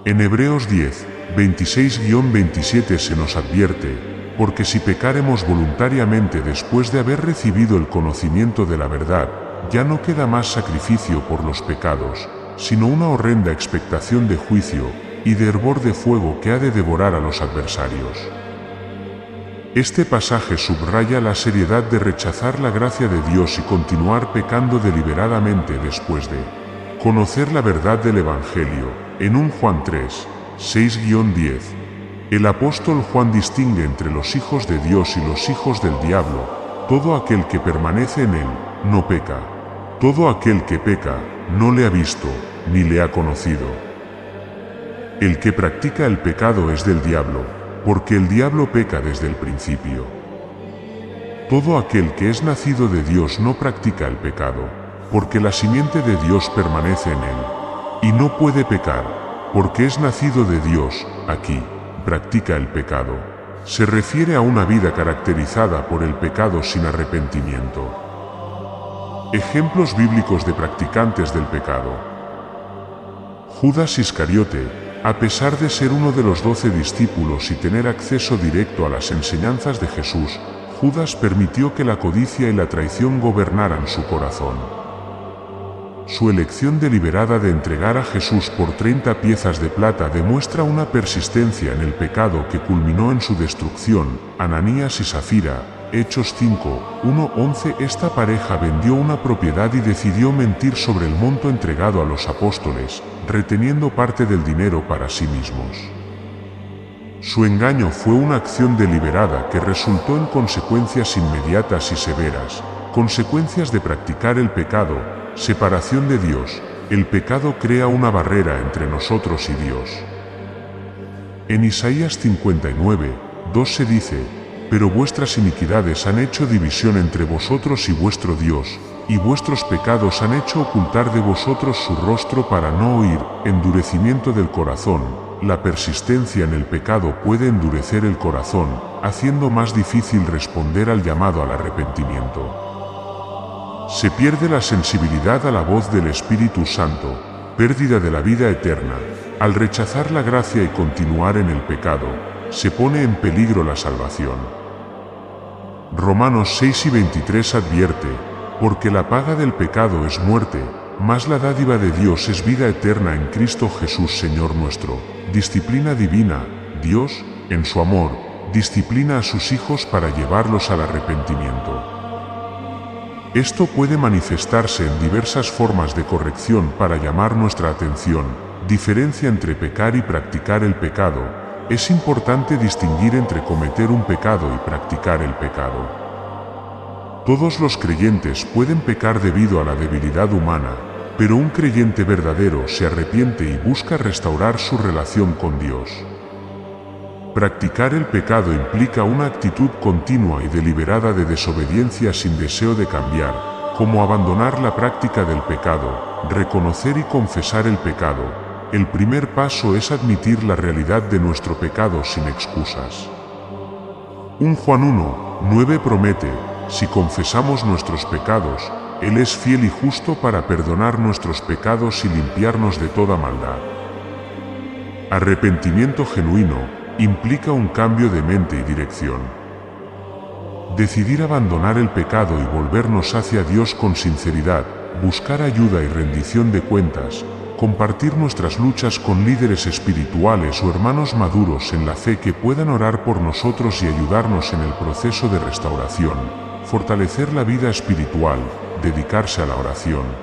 En Hebreos 10, 26-27 se nos advierte: porque si pecaremos voluntariamente después de haber recibido el conocimiento de la verdad, ya no queda más sacrificio por los pecados, sino una horrenda expectación de juicio y de hervor de fuego que ha de devorar a los adversarios. Este pasaje subraya la seriedad de rechazar la gracia de Dios y continuar pecando deliberadamente después de conocer la verdad del Evangelio. En 1 Juan 3, 6-10, el apóstol Juan distingue entre los hijos de Dios y los hijos del diablo. Todo aquel que permanece en él, no peca. Todo aquel que peca, no le ha visto, ni le ha conocido. El que practica el pecado es del diablo, porque el diablo peca desde el principio. Todo aquel que es nacido de Dios no practica el pecado, porque la simiente de Dios permanece en él, y no puede pecar, porque es nacido de Dios. Aquí, practica el pecado. Se refiere a una vida caracterizada por el pecado sin arrepentimiento. Ejemplos bíblicos de practicantes del pecado. Judas Iscariote, a pesar de ser uno de los 12 discípulos y tener acceso directo a las enseñanzas de Jesús, Judas permitió que la codicia y la traición gobernaran su corazón. Su elección deliberada de entregar a Jesús por 30 piezas de plata demuestra una persistencia en el pecado que culminó en su destrucción. Ananías y Safira, Hechos 5, 1-11. Esta pareja vendió una propiedad y decidió mentir sobre el monto entregado a los apóstoles, reteniendo parte del dinero para sí mismos. Su engaño fue una acción deliberada que resultó en consecuencias inmediatas y severas. Consecuencias de practicar el pecado: separación de Dios. El pecado crea una barrera entre nosotros y Dios. En Isaías 59, 2 se dice: pero vuestras iniquidades han hecho división entre vosotros y vuestro Dios, y vuestros pecados han hecho ocultar de vosotros su rostro para no oír. Endurecimiento del corazón. La persistencia en el pecado puede endurecer el corazón, haciendo más difícil responder al llamado al arrepentimiento. Se pierde la sensibilidad a la voz del Espíritu Santo. Pérdida de la vida eterna. Al rechazar la gracia y continuar en el pecado, se pone en peligro la salvación. Romanos 6:23 advierte: porque la paga del pecado es muerte, mas la dádiva de Dios es vida eterna en Cristo Jesús Señor nuestro. Disciplina divina. Dios, en su amor, disciplina a sus hijos para llevarlos al arrepentimiento. Esto puede manifestarse en diversas formas de corrección para llamar nuestra atención. Diferencia entre pecar y practicar el pecado. Es importante distinguir entre cometer un pecado y practicar el pecado. Todos los creyentes pueden pecar debido a la debilidad humana, pero un creyente verdadero se arrepiente y busca restaurar su relación con Dios. Practicar el pecado implica una actitud continua y deliberada de desobediencia sin deseo de cambiar, como abandonar la práctica del pecado, reconocer y confesar el pecado. El primer paso es admitir la realidad de nuestro pecado sin excusas. 1 Juan 1:9 promete: si confesamos nuestros pecados, Él es fiel y justo para perdonar nuestros pecados y limpiarnos de toda maldad. Arrepentimiento genuino implica un cambio de mente y dirección. Decidir abandonar el pecado y volvernos hacia Dios con sinceridad, buscar ayuda y rendición de cuentas, compartir nuestras luchas con líderes espirituales o hermanos maduros en la fe que puedan orar por nosotros y ayudarnos en el proceso de restauración, fortalecer la vida espiritual, dedicarse a la oración,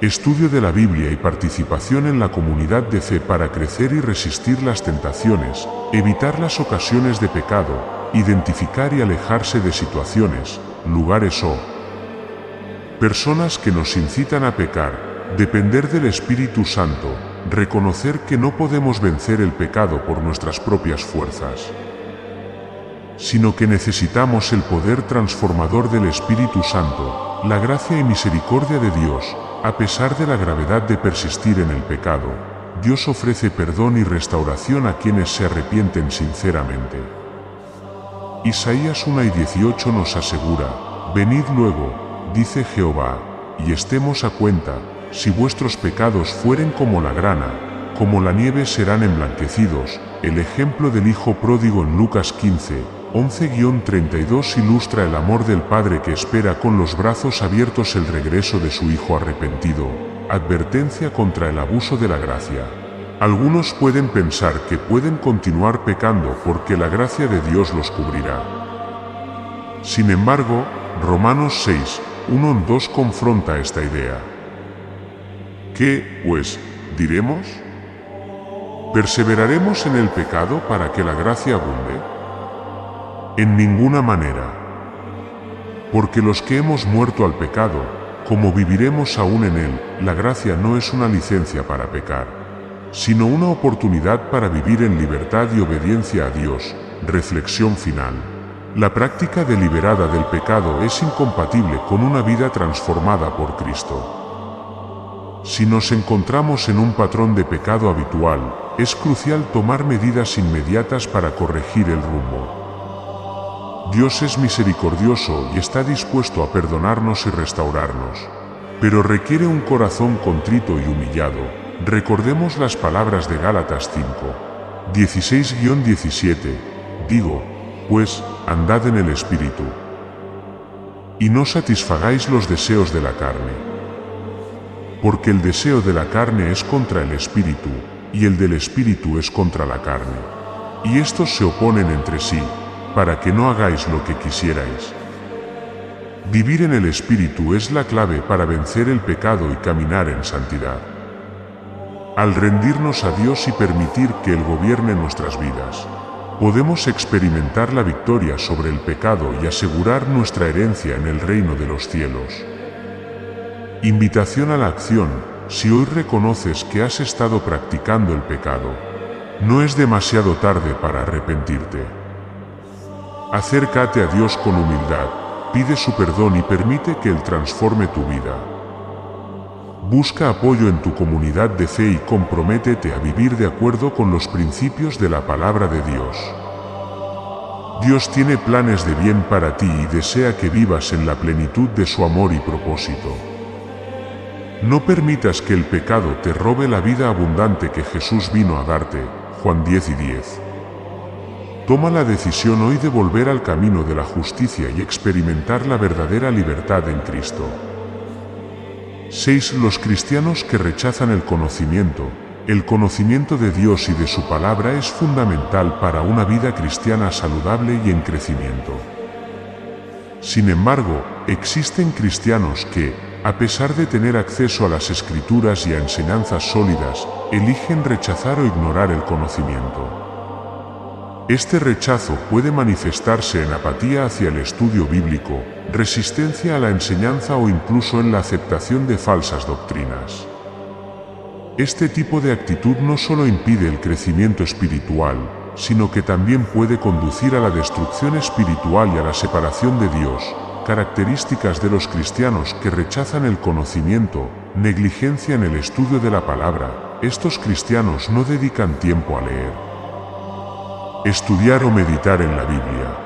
estudio de la Biblia y participación en la comunidad de fe para crecer y resistir las tentaciones, evitar las ocasiones de pecado, identificar y alejarse de situaciones, lugares o personas que nos incitan a pecar, depender del Espíritu Santo, reconocer que no podemos vencer el pecado por nuestras propias fuerzas, sino que necesitamos el poder transformador del Espíritu Santo, la gracia y misericordia de Dios. A pesar de la gravedad de persistir en el pecado, Dios ofrece perdón y restauración a quienes se arrepienten sinceramente. Isaías 1:18 nos asegura: venid luego, dice Jehová, y estemos a cuenta. Si vuestros pecados fueren como la grana, como la nieve serán emblanquecidos. El ejemplo del hijo pródigo en Lucas 15:11-32 ilustra el amor del padre que espera con los brazos abiertos el regreso de su hijo arrepentido. Advertencia contra el abuso de la gracia. Algunos pueden pensar que pueden continuar pecando porque la gracia de Dios los cubrirá. Sin embargo, Romanos 6:1-2 confronta esta idea. ¿Qué, pues, diremos? ¿Perseveraremos en el pecado para que la gracia abunde? En ninguna manera. Porque los que hemos muerto al pecado, como viviremos aún en él, la gracia no es una licencia para pecar, sino una oportunidad para vivir en libertad y obediencia a Dios. Reflexión final. La práctica deliberada del pecado es incompatible con una vida transformada por Cristo. Si nos encontramos en un patrón de pecado habitual, es crucial tomar medidas inmediatas para corregir el rumbo. Dios es misericordioso y está dispuesto a perdonarnos y restaurarnos, pero requiere un corazón contrito y humillado. Recordemos las palabras de Gálatas 5:16-17. Digo, pues, andad en el Espíritu, y no satisfagáis los deseos de la carne. Porque el deseo de la carne es contra el Espíritu, y el del Espíritu es contra la carne. Y estos se oponen entre sí, para que no hagáis lo que quisierais. Vivir en el Espíritu es la clave para vencer el pecado y caminar en santidad. Al rendirnos a Dios y permitir que Él gobierne nuestras vidas, podemos experimentar la victoria sobre el pecado y asegurar nuestra herencia en el reino de los cielos. Invitación a la acción. Si hoy reconoces que has estado practicando el pecado, no es demasiado tarde para arrepentirte. Acércate a Dios con humildad, pide su perdón y permite que Él transforme tu vida. Busca apoyo en tu comunidad de fe y comprométete a vivir de acuerdo con los principios de la palabra de Dios. Dios tiene planes de bien para ti y desea que vivas en la plenitud de su amor y propósito. No permitas que el pecado te robe la vida abundante que Jesús vino a darte. Juan 10:10. Toma la decisión hoy de volver al camino de la justicia y experimentar la verdadera libertad en Cristo. 6. Los cristianos que rechazan el conocimiento. El conocimiento de Dios y de su palabra es fundamental para una vida cristiana saludable y en crecimiento. Sin embargo, existen cristianos que, a pesar de tener acceso a las Escrituras y a enseñanzas sólidas, eligen rechazar o ignorar el conocimiento. Este rechazo puede manifestarse en apatía hacia el estudio bíblico, resistencia a la enseñanza o incluso en la aceptación de falsas doctrinas. Este tipo de actitud no solo impide el crecimiento espiritual, sino que también puede conducir a la destrucción espiritual y a la separación de Dios, características de los cristianos que rechazan el conocimiento, negligencia en el estudio de la palabra. Estos cristianos no dedican tiempo a leer, estudiar o meditar en la Biblia.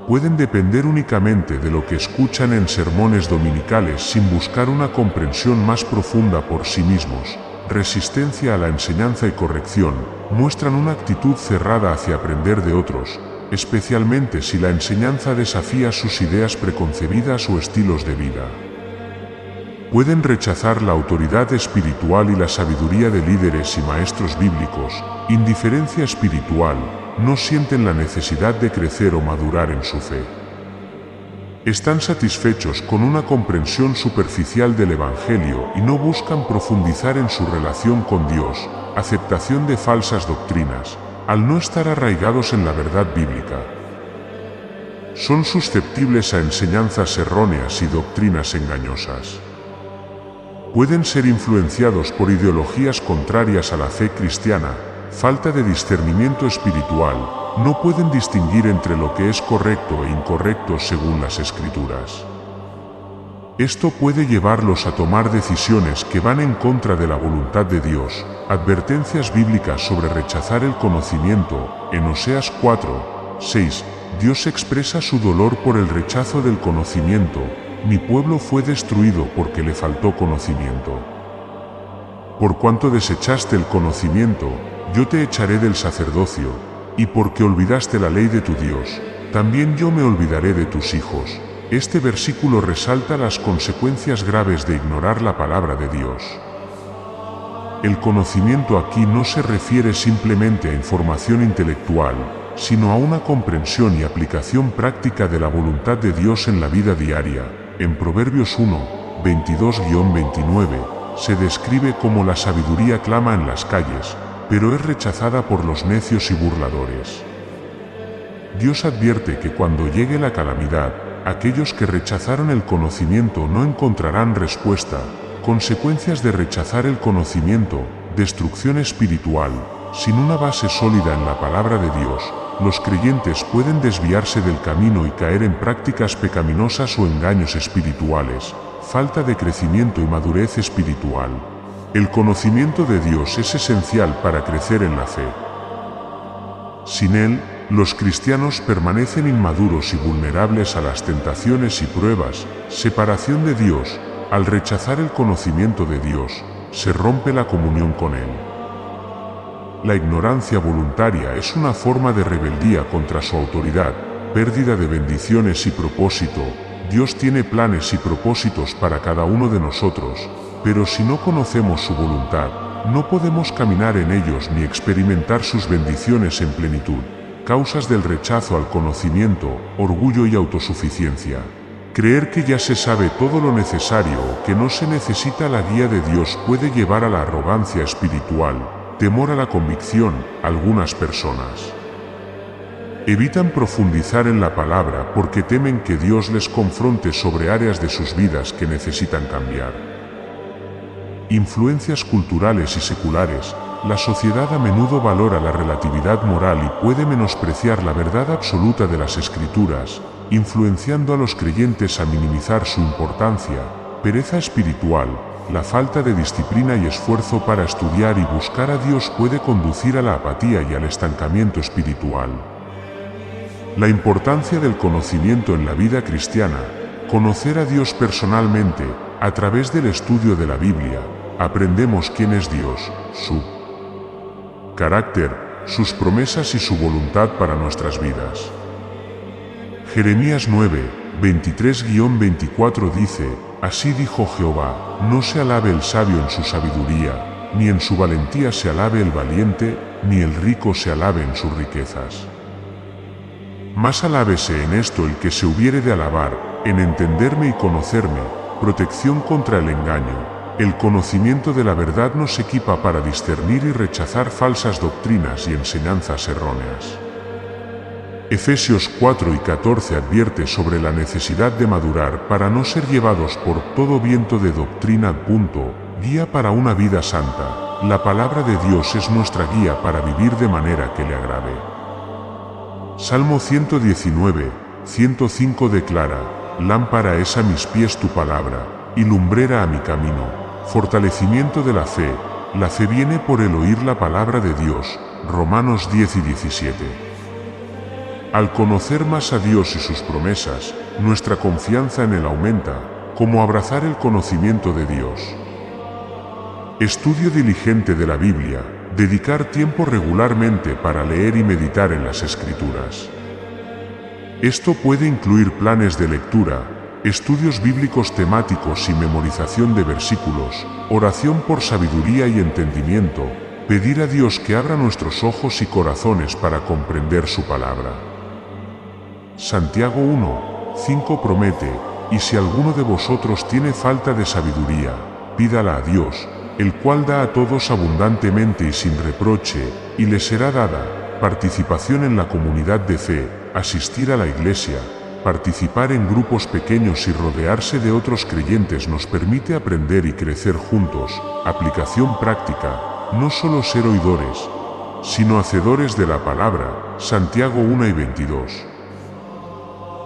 Pueden depender únicamente de lo que escuchan en sermones dominicales sin buscar una comprensión más profunda por sí mismos. Resistencia a la enseñanza y corrección, muestran una actitud cerrada hacia aprender de otros, especialmente si la enseñanza desafía sus ideas preconcebidas o estilos de vida. Pueden rechazar la autoridad espiritual y la sabiduría de líderes y maestros bíblicos. Indiferencia espiritual, no sienten la necesidad de crecer o madurar en su fe. Están satisfechos con una comprensión superficial del Evangelio y no buscan profundizar en su relación con Dios. Aceptación de falsas doctrinas, al no estar arraigados en la verdad bíblica. Son susceptibles a enseñanzas erróneas y doctrinas engañosas. Pueden ser influenciados por ideologías contrarias a la fe cristiana. Falta de discernimiento espiritual, no pueden distinguir entre lo que es correcto e incorrecto según las Escrituras. Esto puede llevarlos a tomar decisiones que van en contra de la voluntad de Dios. Advertencias bíblicas sobre rechazar el conocimiento. En Oseas 4:6, Dios expresa su dolor por el rechazo del conocimiento. Mi pueblo fue destruido porque le faltó conocimiento. Por cuanto desechaste el conocimiento, yo te echaré del sacerdocio, y porque olvidaste la ley de tu Dios, también yo me olvidaré de tus hijos. Este versículo resalta las consecuencias graves de ignorar la palabra de Dios. El conocimiento aquí no se refiere simplemente a información intelectual, sino a una comprensión y aplicación práctica de la voluntad de Dios en la vida diaria. En Proverbios 1:22-29, se describe como la sabiduría clama en las calles, pero es rechazada por los necios y burladores. Dios advierte que cuando llegue la calamidad, aquellos que rechazaron el conocimiento no encontrarán respuesta. Consecuencias de rechazar el conocimiento: destrucción espiritual. Sin una base sólida en la palabra de Dios, los creyentes pueden desviarse del camino y caer en prácticas pecaminosas o engaños espirituales. Falta de crecimiento y madurez espiritual. El conocimiento de Dios es esencial para crecer en la fe. Sin él, los cristianos permanecen inmaduros y vulnerables a las tentaciones y pruebas. Separación de Dios. Al rechazar el conocimiento de Dios, se rompe la comunión con Él. La ignorancia voluntaria es una forma de rebeldía contra su autoridad, pérdida de bendiciones y propósito. Dios tiene planes y propósitos para cada uno de nosotros, pero si no conocemos su voluntad, no podemos caminar en ellos ni experimentar sus bendiciones en plenitud. Causas del rechazo al conocimiento: orgullo y autosuficiencia. Creer que ya se sabe todo lo necesario o que no se necesita la guía de Dios puede llevar a la arrogancia espiritual. Temor a la convicción. Algunas personas evitan profundizar en la palabra porque temen que Dios les confronte sobre áreas de sus vidas que necesitan cambiar. Influencias culturales y seculares. La sociedad a menudo valora la relatividad moral y puede menospreciar la verdad absoluta de las Escrituras, influenciando a los creyentes a minimizar su importancia. Pereza espiritual. La falta de disciplina y esfuerzo para estudiar y buscar a Dios puede conducir a la apatía y al estancamiento espiritual. La importancia del conocimiento en la vida cristiana. Conocer a Dios personalmente. A través del estudio de la Biblia, aprendemos quién es Dios, su carácter, sus promesas y su voluntad para nuestras vidas. Jeremías 9:23-24 dice: Así dijo Jehová, no se alabe el sabio en su sabiduría, ni en su valentía se alabe el valiente, ni el rico se alabe en sus riquezas. Más alábese en esto el que se hubiere de alabar, en entenderme y conocerme, protección contra el engaño. El conocimiento de la verdad nos equipa para discernir y rechazar falsas doctrinas y enseñanzas erróneas. Efesios 4 y 14 advierte sobre la necesidad de madurar para no ser llevados por todo viento de doctrina. Guía para una vida santa. La palabra de Dios es nuestra guía para vivir de manera que le agrade. Salmo 119, 105 declara: lámpara es a mis pies tu palabra, y lumbrera a mi camino. Fortalecimiento de la fe. La fe viene por el oír la palabra de Dios. Romanos 10 y 17. Al conocer más a Dios y sus promesas, nuestra confianza en Él aumenta, como abrazar el conocimiento de Dios. Estudio diligente de la Biblia. Dedicar tiempo regularmente para leer y meditar en las Escrituras. Esto puede incluir planes de lectura, estudios bíblicos temáticos y memorización de versículos, oración por sabiduría y entendimiento, pedir a Dios que abra nuestros ojos y corazones para comprender su palabra. Santiago 1:5 promete: y si alguno de vosotros tiene falta de sabiduría, pídala a Dios, el cual da a todos abundantemente y sin reproche, y le será dada. Participación en la comunidad de fe, asistir a la iglesia, participar en grupos pequeños y rodearse de otros creyentes nos permite aprender y crecer juntos. Aplicación práctica: no solo ser oidores, sino hacedores de la palabra. Santiago 1 y 22.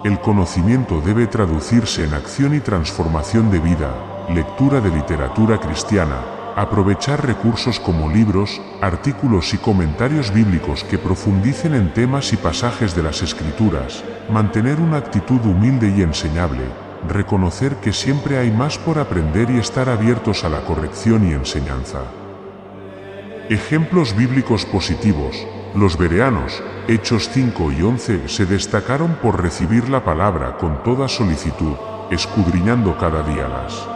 El conocimiento debe traducirse en acción y transformación de vida. Lectura de literatura cristiana. Aprovechar recursos como libros, artículos y comentarios bíblicos que profundicen en temas y pasajes de las Escrituras. Mantener una actitud humilde y enseñable. Reconocer que siempre hay más por aprender y estar abiertos a la corrección y enseñanza. Ejemplos bíblicos positivos. Los bereanos, Hechos 5 y 11, se destacaron por recibir la palabra con toda solicitud, escudriñando cada día las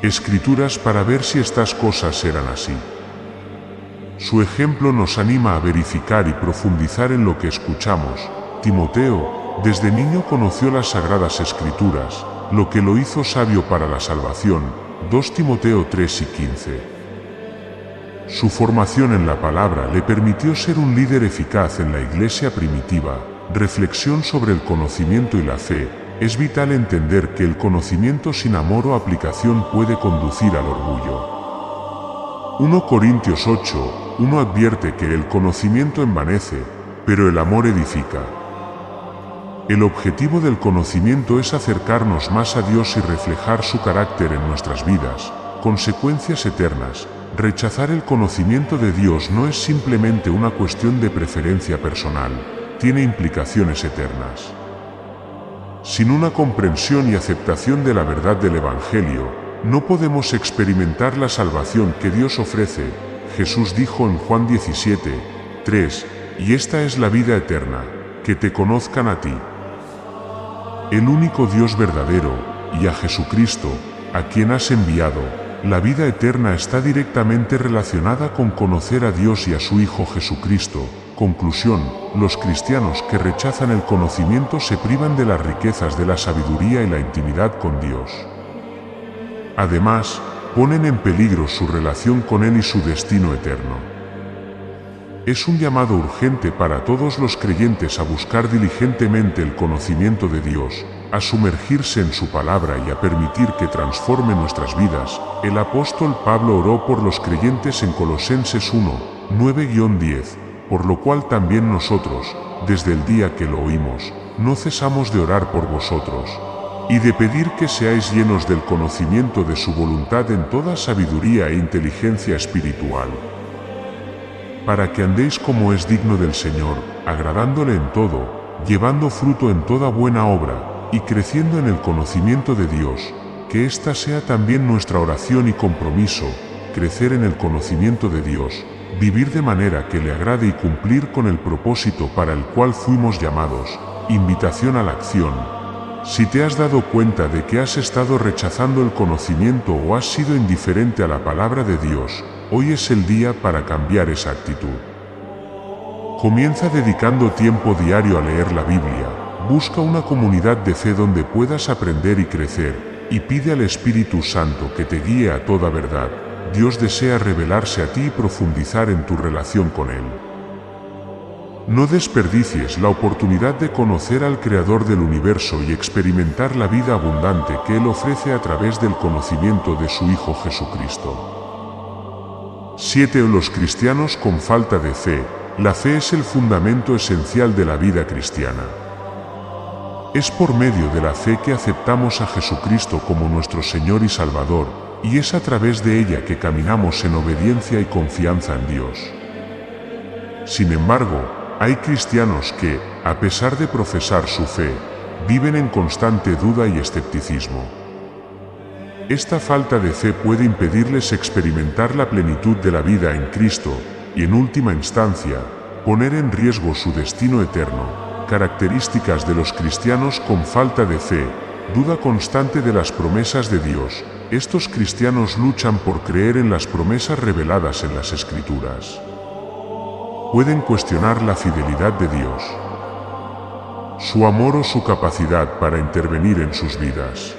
Escrituras para ver si estas cosas eran así. Su ejemplo nos anima a verificar y profundizar en lo que escuchamos. Timoteo, desde niño conoció las Sagradas Escrituras, lo que lo hizo sabio para la salvación. 2 Timoteo 3 y 15. Su formación en la palabra le permitió ser un líder eficaz en la iglesia primitiva. Reflexión sobre el conocimiento y la fe. Es vital entender que el conocimiento sin amor o aplicación puede conducir al orgullo. 1 Corintios 8:1 advierte que el conocimiento envanece, pero el amor edifica. El objetivo del conocimiento es acercarnos más a Dios y reflejar su carácter en nuestras vidas. Consecuencias eternas. Rechazar el conocimiento de Dios no es simplemente una cuestión de preferencia personal, tiene implicaciones eternas. Sin una comprensión y aceptación de la verdad del Evangelio, no podemos experimentar la salvación que Dios ofrece. Jesús dijo en Juan 17:3, y esta es la vida eterna, que te conozcan a ti, el único Dios verdadero, y a Jesucristo, a quien has enviado. La vida eterna está directamente relacionada con conocer a Dios y a su Hijo Jesucristo. Conclusión: los cristianos que rechazan el conocimiento se privan de las riquezas de la sabiduría y la intimidad con Dios. Además, ponen en peligro su relación con Él y su destino eterno. Es un llamado urgente para todos los creyentes a buscar diligentemente el conocimiento de Dios, a sumergirse en su palabra y a permitir que transforme nuestras vidas. El apóstol Pablo oró por los creyentes en Colosenses 1:9-10, por lo cual también nosotros, desde el día que lo oímos, no cesamos de orar por vosotros, y de pedir que seáis llenos del conocimiento de su voluntad en toda sabiduría e inteligencia espiritual, para que andéis como es digno del Señor, agradándole en todo, llevando fruto en toda buena obra, y creciendo en el conocimiento de Dios. Que esta sea también nuestra oración y compromiso, crecer en el conocimiento de Dios, vivir de manera que le agrade y cumplir con el propósito para el cual fuimos llamados. Invitación a la acción. Si te has dado cuenta de que has estado rechazando el conocimiento o has sido indiferente a la palabra de Dios, hoy es el día para cambiar esa actitud. Comienza dedicando tiempo diario a leer la Biblia, busca una comunidad de fe donde puedas aprender y crecer, y pide al Espíritu Santo que te guíe a toda verdad. Dios desea revelarse a ti y profundizar en tu relación con Él. No desperdicies la oportunidad de conocer al Creador del universo y experimentar la vida abundante que Él ofrece a través del conocimiento de su Hijo Jesucristo. 7. Los cristianos con falta de fe. La fe es el fundamento esencial de la vida cristiana. Es por medio de la fe que aceptamos a Jesucristo como nuestro Señor y Salvador, y es a través de ella que caminamos en obediencia y confianza en Dios. Sin embargo, hay cristianos que, a pesar de profesar su fe, viven en constante duda y escepticismo. Esta falta de fe puede impedirles experimentar la plenitud de la vida en Cristo y, en última instancia, poner en riesgo su destino eterno. Características de los cristianos con falta de fe: duda constante de las promesas de Dios. Estos cristianos luchan por creer en las promesas reveladas en las Escrituras. Pueden cuestionar la fidelidad de Dios, su amor o su capacidad para intervenir en sus vidas.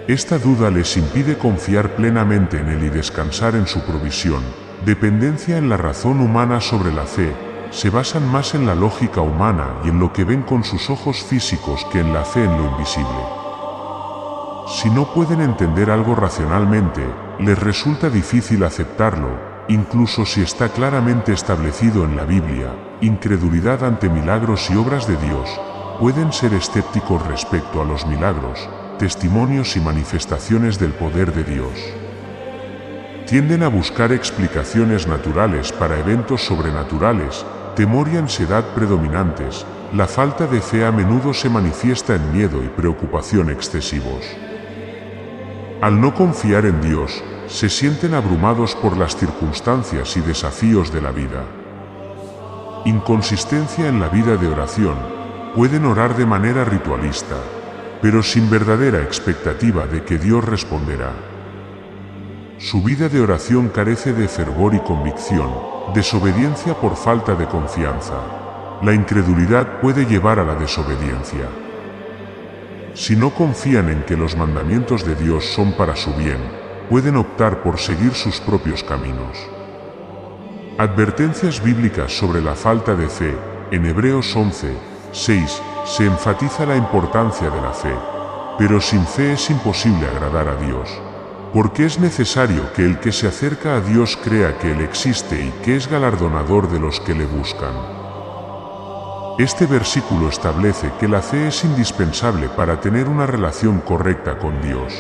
Esta duda les impide confiar plenamente en Él y descansar en su provisión. Dependencia en la razón humana sobre la fe. Se basan más en la lógica humana y en lo que ven con sus ojos físicos que en la fe en lo invisible. Si no pueden entender algo racionalmente, les resulta difícil aceptarlo, incluso si está claramente establecido en la Biblia. Incredulidad ante milagros y obras de Dios. Pueden ser escépticos respecto a los milagros, testimonios y manifestaciones del poder de Dios. Tienden a buscar explicaciones naturales para eventos sobrenaturales. Temor y ansiedad predominantes. La falta de fe a menudo se manifiesta en miedo y preocupación excesivos. Al no confiar en Dios, se sienten abrumados por las circunstancias y desafíos de la vida. Inconsistencia en la vida de oración. Pueden orar de manera ritualista, pero sin verdadera expectativa de que Dios responderá. Su vida de oración carece de fervor y convicción. Desobediencia por falta de confianza. La incredulidad puede llevar a la desobediencia. Si no confían en que los mandamientos de Dios son para su bien, pueden optar por seguir sus propios caminos. Advertencias bíblicas sobre la falta de fe. En Hebreos 11:6 se enfatiza la importancia de la fe. Pero sin fe es imposible agradar a Dios, porque es necesario que el que se acerca a Dios crea que Él existe y que es galardonador de los que le buscan. Este versículo establece que la fe es indispensable para tener una relación correcta con Dios.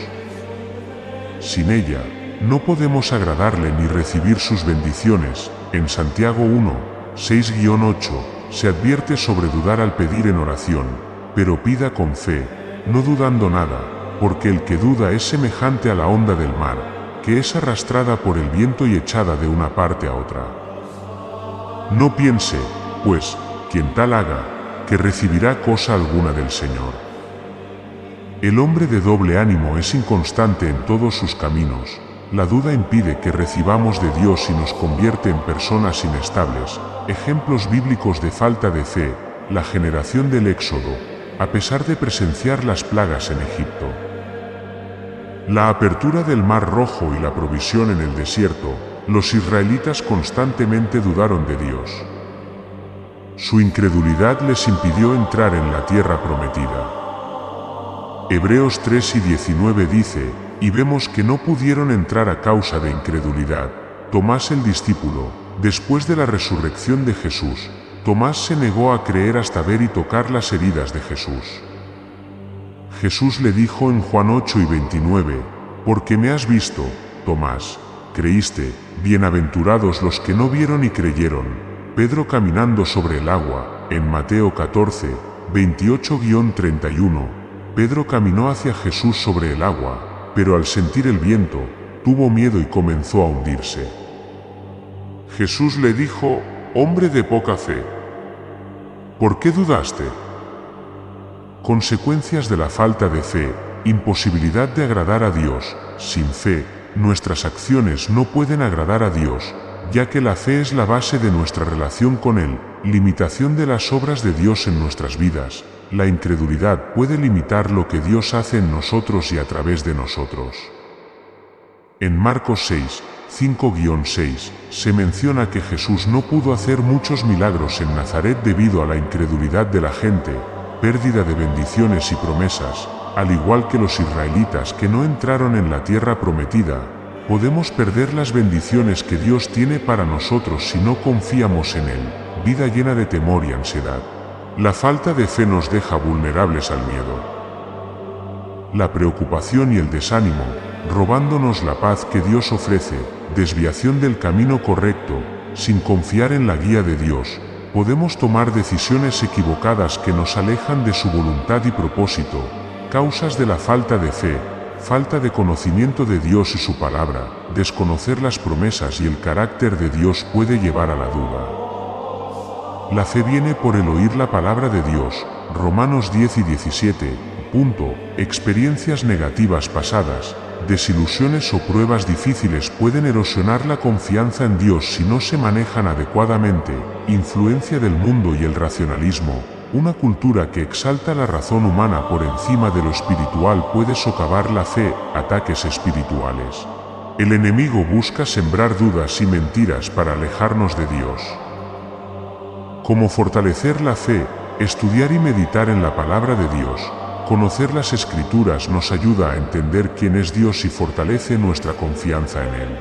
Sin ella, no podemos agradarle ni recibir sus bendiciones. En Santiago 1:6-8 se advierte sobre dudar al pedir en oración, pero pida con fe, no dudando nada, porque el que duda es semejante a la onda del mar, que es arrastrada por el viento y echada de una parte a otra. No piense, pues, quien tal haga, que recibirá cosa alguna del Señor. El hombre de doble ánimo es inconstante en todos sus caminos. La duda impide que recibamos de Dios y nos convierte en personas inestables. Ejemplos bíblicos de falta de fe. La generación del Éxodo, a pesar de presenciar las plagas en Egipto. La apertura del Mar Rojo y la provisión en el desierto. Los israelitas constantemente dudaron de Dios. Su incredulidad les impidió entrar en la tierra prometida. Hebreos 3:19 dice: y vemos que no pudieron entrar a causa de incredulidad. Tomás el discípulo, después de la resurrección de Jesús, Tomás se negó a creer hasta ver y tocar las heridas de Jesús. Jesús le dijo en Juan 8:29, porque me has visto, Tomás, creíste. Bienaventurados los que no vieron y creyeron. Pedro caminando sobre el agua. En Mateo 14:28-31, Pedro caminó hacia Jesús sobre el agua, pero al sentir el viento, tuvo miedo y comenzó a hundirse. Jesús le dijo: hombre de poca fe, ¿por qué dudaste? Consecuencias de la falta de fe: imposibilidad de agradar a Dios. Sin fe, nuestras acciones no pueden agradar a Dios, ya que la fe es la base de nuestra relación con Él. Limitación de las obras de Dios en nuestras vidas. La incredulidad puede limitar lo que Dios hace en nosotros y a través de nosotros. En Marcos 6, 5-6, se menciona que Jesús no pudo hacer muchos milagros en Nazaret debido a la incredulidad de la gente, pérdida de bendiciones y promesas, al igual que los israelitas que no entraron en la tierra prometida. Podemos perder las bendiciones que Dios tiene para nosotros si no confiamos en Él. Vida llena de temor y ansiedad. La falta de fe nos deja vulnerables al miedo, la preocupación y el desánimo, robándonos la paz que Dios ofrece. Desviación del camino correcto. Sin confiar en la guía de Dios, podemos tomar decisiones equivocadas que nos alejan de su voluntad y propósito. Causas de la falta de fe: falta de conocimiento de Dios y su palabra. Desconocer las promesas y el carácter de Dios puede llevar a la duda. La fe viene por el oír la palabra de Dios. Romanos 10:17. Experiencias negativas pasadas, desilusiones o pruebas difíciles pueden erosionar la confianza en Dios si no se manejan adecuadamente. Influencia del mundo y el racionalismo. Una cultura que exalta la razón humana por encima de lo espiritual puede socavar la fe. Ataques espirituales. El enemigo busca sembrar dudas y mentiras para alejarnos de Dios. ¿Cómo fortalecer la fe? Estudiar y meditar en la palabra de Dios. Conocer las Escrituras nos ayuda a entender quién es Dios y fortalece nuestra confianza en Él.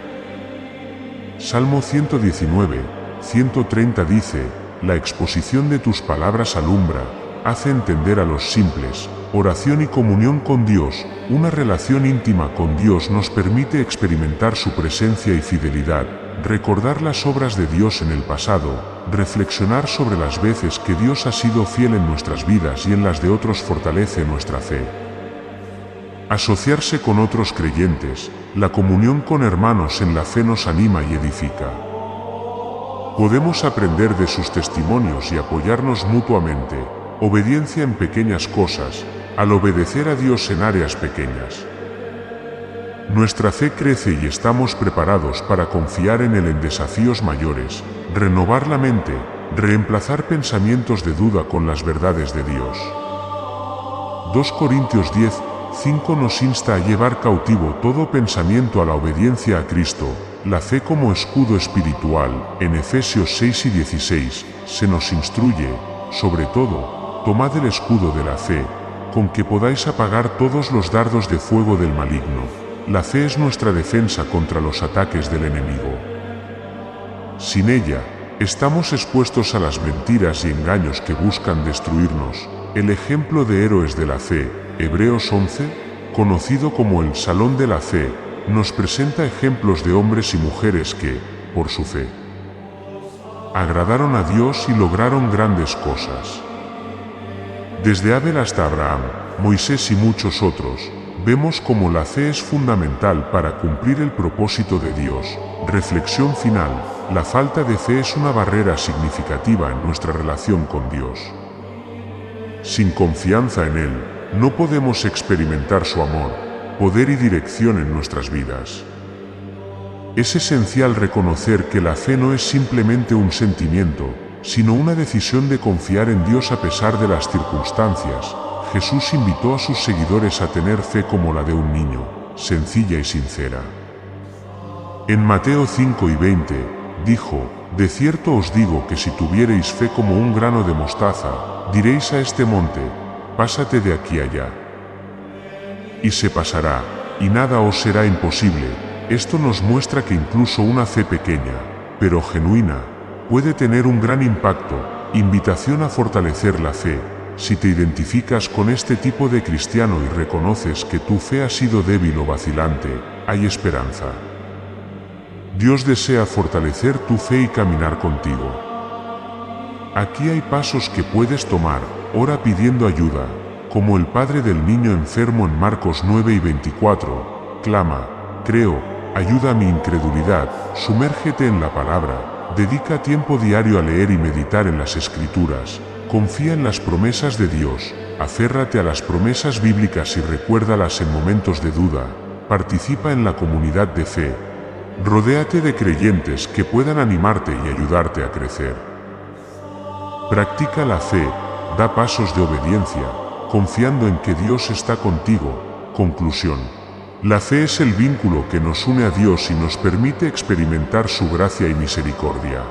Salmo 119, 130 dice: la exposición de tus palabras alumbra, hace entender a los simples. Oración y comunión con Dios. Una relación íntima con Dios nos permite experimentar su presencia y fidelidad, recordar las obras de Dios en el pasado, reflexionar sobre las veces que Dios ha sido fiel en nuestras vidas y en las de otros fortalece nuestra fe. Asociarse con otros creyentes. La comunión con hermanos en la fe nos anima y edifica. Podemos aprender de sus testimonios y apoyarnos mutuamente. Obediencia en pequeñas cosas. Al obedecer a Dios en áreas pequeñas, nuestra fe crece y estamos preparados para confiar en Él en desafíos mayores. Renovar la mente. Reemplazar pensamientos de duda con las verdades de Dios. 2 Corintios 10, 5 nos insta a llevar cautivo todo pensamiento a la obediencia a Cristo. La fe como escudo espiritual. En Efesios 6 y 16, se nos instruye: sobre todo, tomad el escudo de la fe, con que podáis apagar todos los dardos de fuego del maligno. La fe es nuestra defensa contra los ataques del enemigo. Sin ella, estamos expuestos a las mentiras y engaños que buscan destruirnos. El ejemplo de héroes de la fe, Hebreos 11, conocido como el Salón de la Fe, nos presenta ejemplos de hombres y mujeres que, por su fe, agradaron a Dios y lograron grandes cosas. Desde Abel hasta Abraham, Moisés y muchos otros, vemos cómo la fe es fundamental para cumplir el propósito de Dios. Reflexión final: la falta de fe es una barrera significativa en nuestra relación con Dios. Sin confianza en Él, no podemos experimentar su amor, poder y dirección en nuestras vidas. Es esencial reconocer que la fe no es simplemente un sentimiento, sino una decisión de confiar en Dios a pesar de las circunstancias. Jesús invitó a sus seguidores a tener fe como la de un niño, sencilla y sincera. En Mateo 5 y 20, dijo: de cierto os digo que si tuviereis fe como un grano de mostaza, diréis a este monte: pásate de aquí allá, y se pasará, y nada os será imposible. Esto nos muestra que incluso una fe pequeña, pero genuina, puede tener un gran impacto. Invitación a fortalecer la fe. Si te identificas con este tipo de cristiano y reconoces que tu fe ha sido débil o vacilante, hay esperanza. Dios desea fortalecer tu fe y caminar contigo. Aquí hay pasos que puedes tomar. Ora pidiendo ayuda, como el padre del niño enfermo en Marcos 9 y 24. Clama: creo, ayuda a mi incredulidad. Sumérgete en la palabra. Dedica tiempo diario a leer y meditar en las Escrituras. Confía en las promesas de Dios, aférrate a las promesas bíblicas y recuérdalas en momentos de duda. Participa en la comunidad de fe. Rodéate de creyentes que puedan animarte y ayudarte a crecer. Practica la fe, da pasos de obediencia, confiando en que Dios está contigo. Conclusión. La fe es el vínculo que nos une a Dios y nos permite experimentar su gracia y misericordia.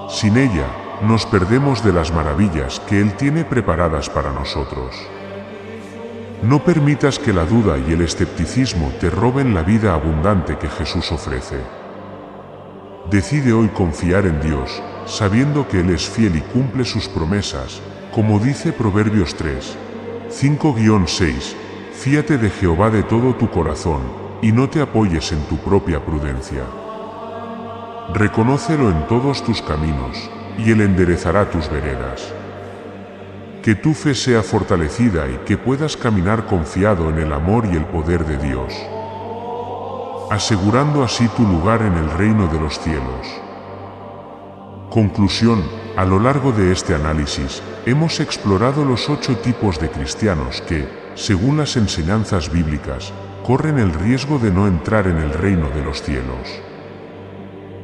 Sin ella, nos perdemos de las maravillas que Él tiene preparadas para nosotros. No permitas que la duda y el escepticismo te roben la vida abundante que Jesús ofrece. Decide hoy confiar en Dios, sabiendo que Él es fiel y cumple sus promesas, como dice Proverbios 3, 5-6, fíate de Jehová de todo tu corazón, y no te apoyes en tu propia prudencia. Reconócelo en todos tus caminos, y Él enderezará tus veredas. Que tu fe sea fortalecida y que puedas caminar confiado en el amor y el poder de Dios, asegurando así tu lugar en el reino de los cielos. Conclusión. A lo largo de este análisis, hemos explorado los 8 tipos de cristianos que, según las enseñanzas bíblicas, corren el riesgo de no entrar en el reino de los cielos.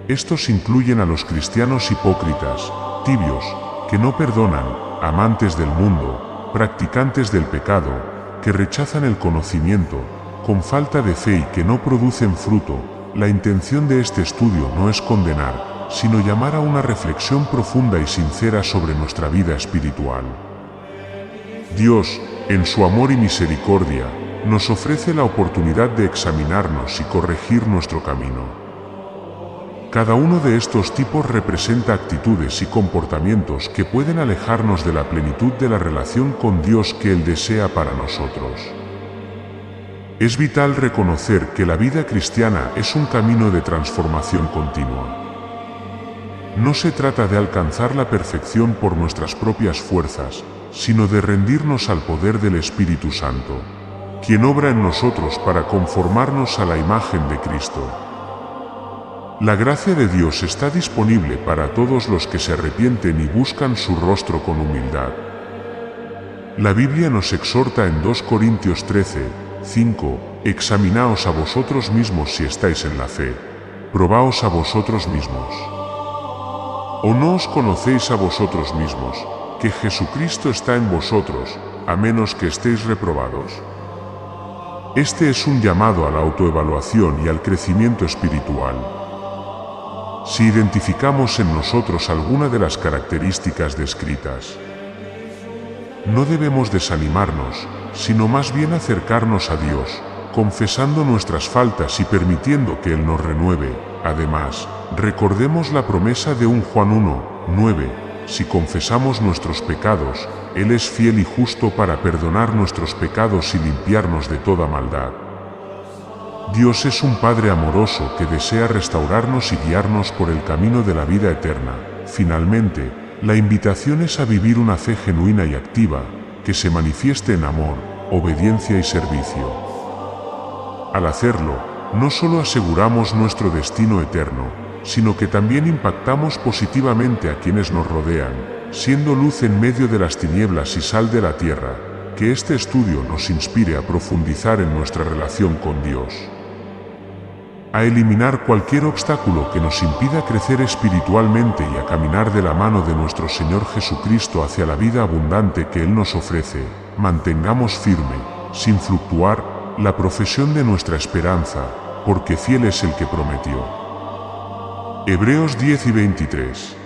Estos incluyen a los cristianos hipócritas, tibios, que no perdonan, amantes del mundo, practicantes del pecado, que rechazan el conocimiento, con falta de fe y que no producen fruto. La intención de este estudio no es condenar, sino llamar a una reflexión profunda y sincera sobre nuestra vida espiritual. Dios, en su amor y misericordia, nos ofrece la oportunidad de examinarnos y corregir nuestro camino. Cada uno de estos tipos representa actitudes y comportamientos que pueden alejarnos de la plenitud de la relación con Dios que Él desea para nosotros. Es vital reconocer que la vida cristiana es un camino de transformación continua. No se trata de alcanzar la perfección por nuestras propias fuerzas, sino de rendirnos al poder del Espíritu Santo, quien obra en nosotros para conformarnos a la imagen de Cristo. La gracia de Dios está disponible para todos los que se arrepienten y buscan su rostro con humildad. La Biblia nos exhorta en 2 Corintios 13:5, examinaos a vosotros mismos si estáis en la fe, probaos a vosotros mismos. ¿O no os conocéis a vosotros mismos, que Jesucristo está en vosotros, a menos que estéis reprobados? Este es un llamado a la autoevaluación y al crecimiento espiritual. Si identificamos en nosotros alguna de las características descritas, no debemos desanimarnos, sino más bien acercarnos a Dios, confesando nuestras faltas y permitiendo que Él nos renueve. Además, recordemos la promesa de 1 Juan 1:9, si confesamos nuestros pecados, Él es fiel y justo para perdonar nuestros pecados y limpiarnos de toda maldad. Dios es un Padre amoroso que desea restaurarnos y guiarnos por el camino de la vida eterna. Finalmente, la invitación es a vivir una fe genuina y activa, que se manifieste en amor, obediencia y servicio. Al hacerlo, no solo aseguramos nuestro destino eterno, sino que también impactamos positivamente a quienes nos rodean, siendo luz en medio de las tinieblas y sal de la tierra. Que este estudio nos inspire a profundizar en nuestra relación con Dios, a eliminar cualquier obstáculo que nos impida crecer espiritualmente y a caminar de la mano de nuestro Señor Jesucristo hacia la vida abundante que Él nos ofrece. Mantengamos firme, sin fluctuar, la profesión de nuestra esperanza, porque fiel es el que prometió. Hebreos 10:23.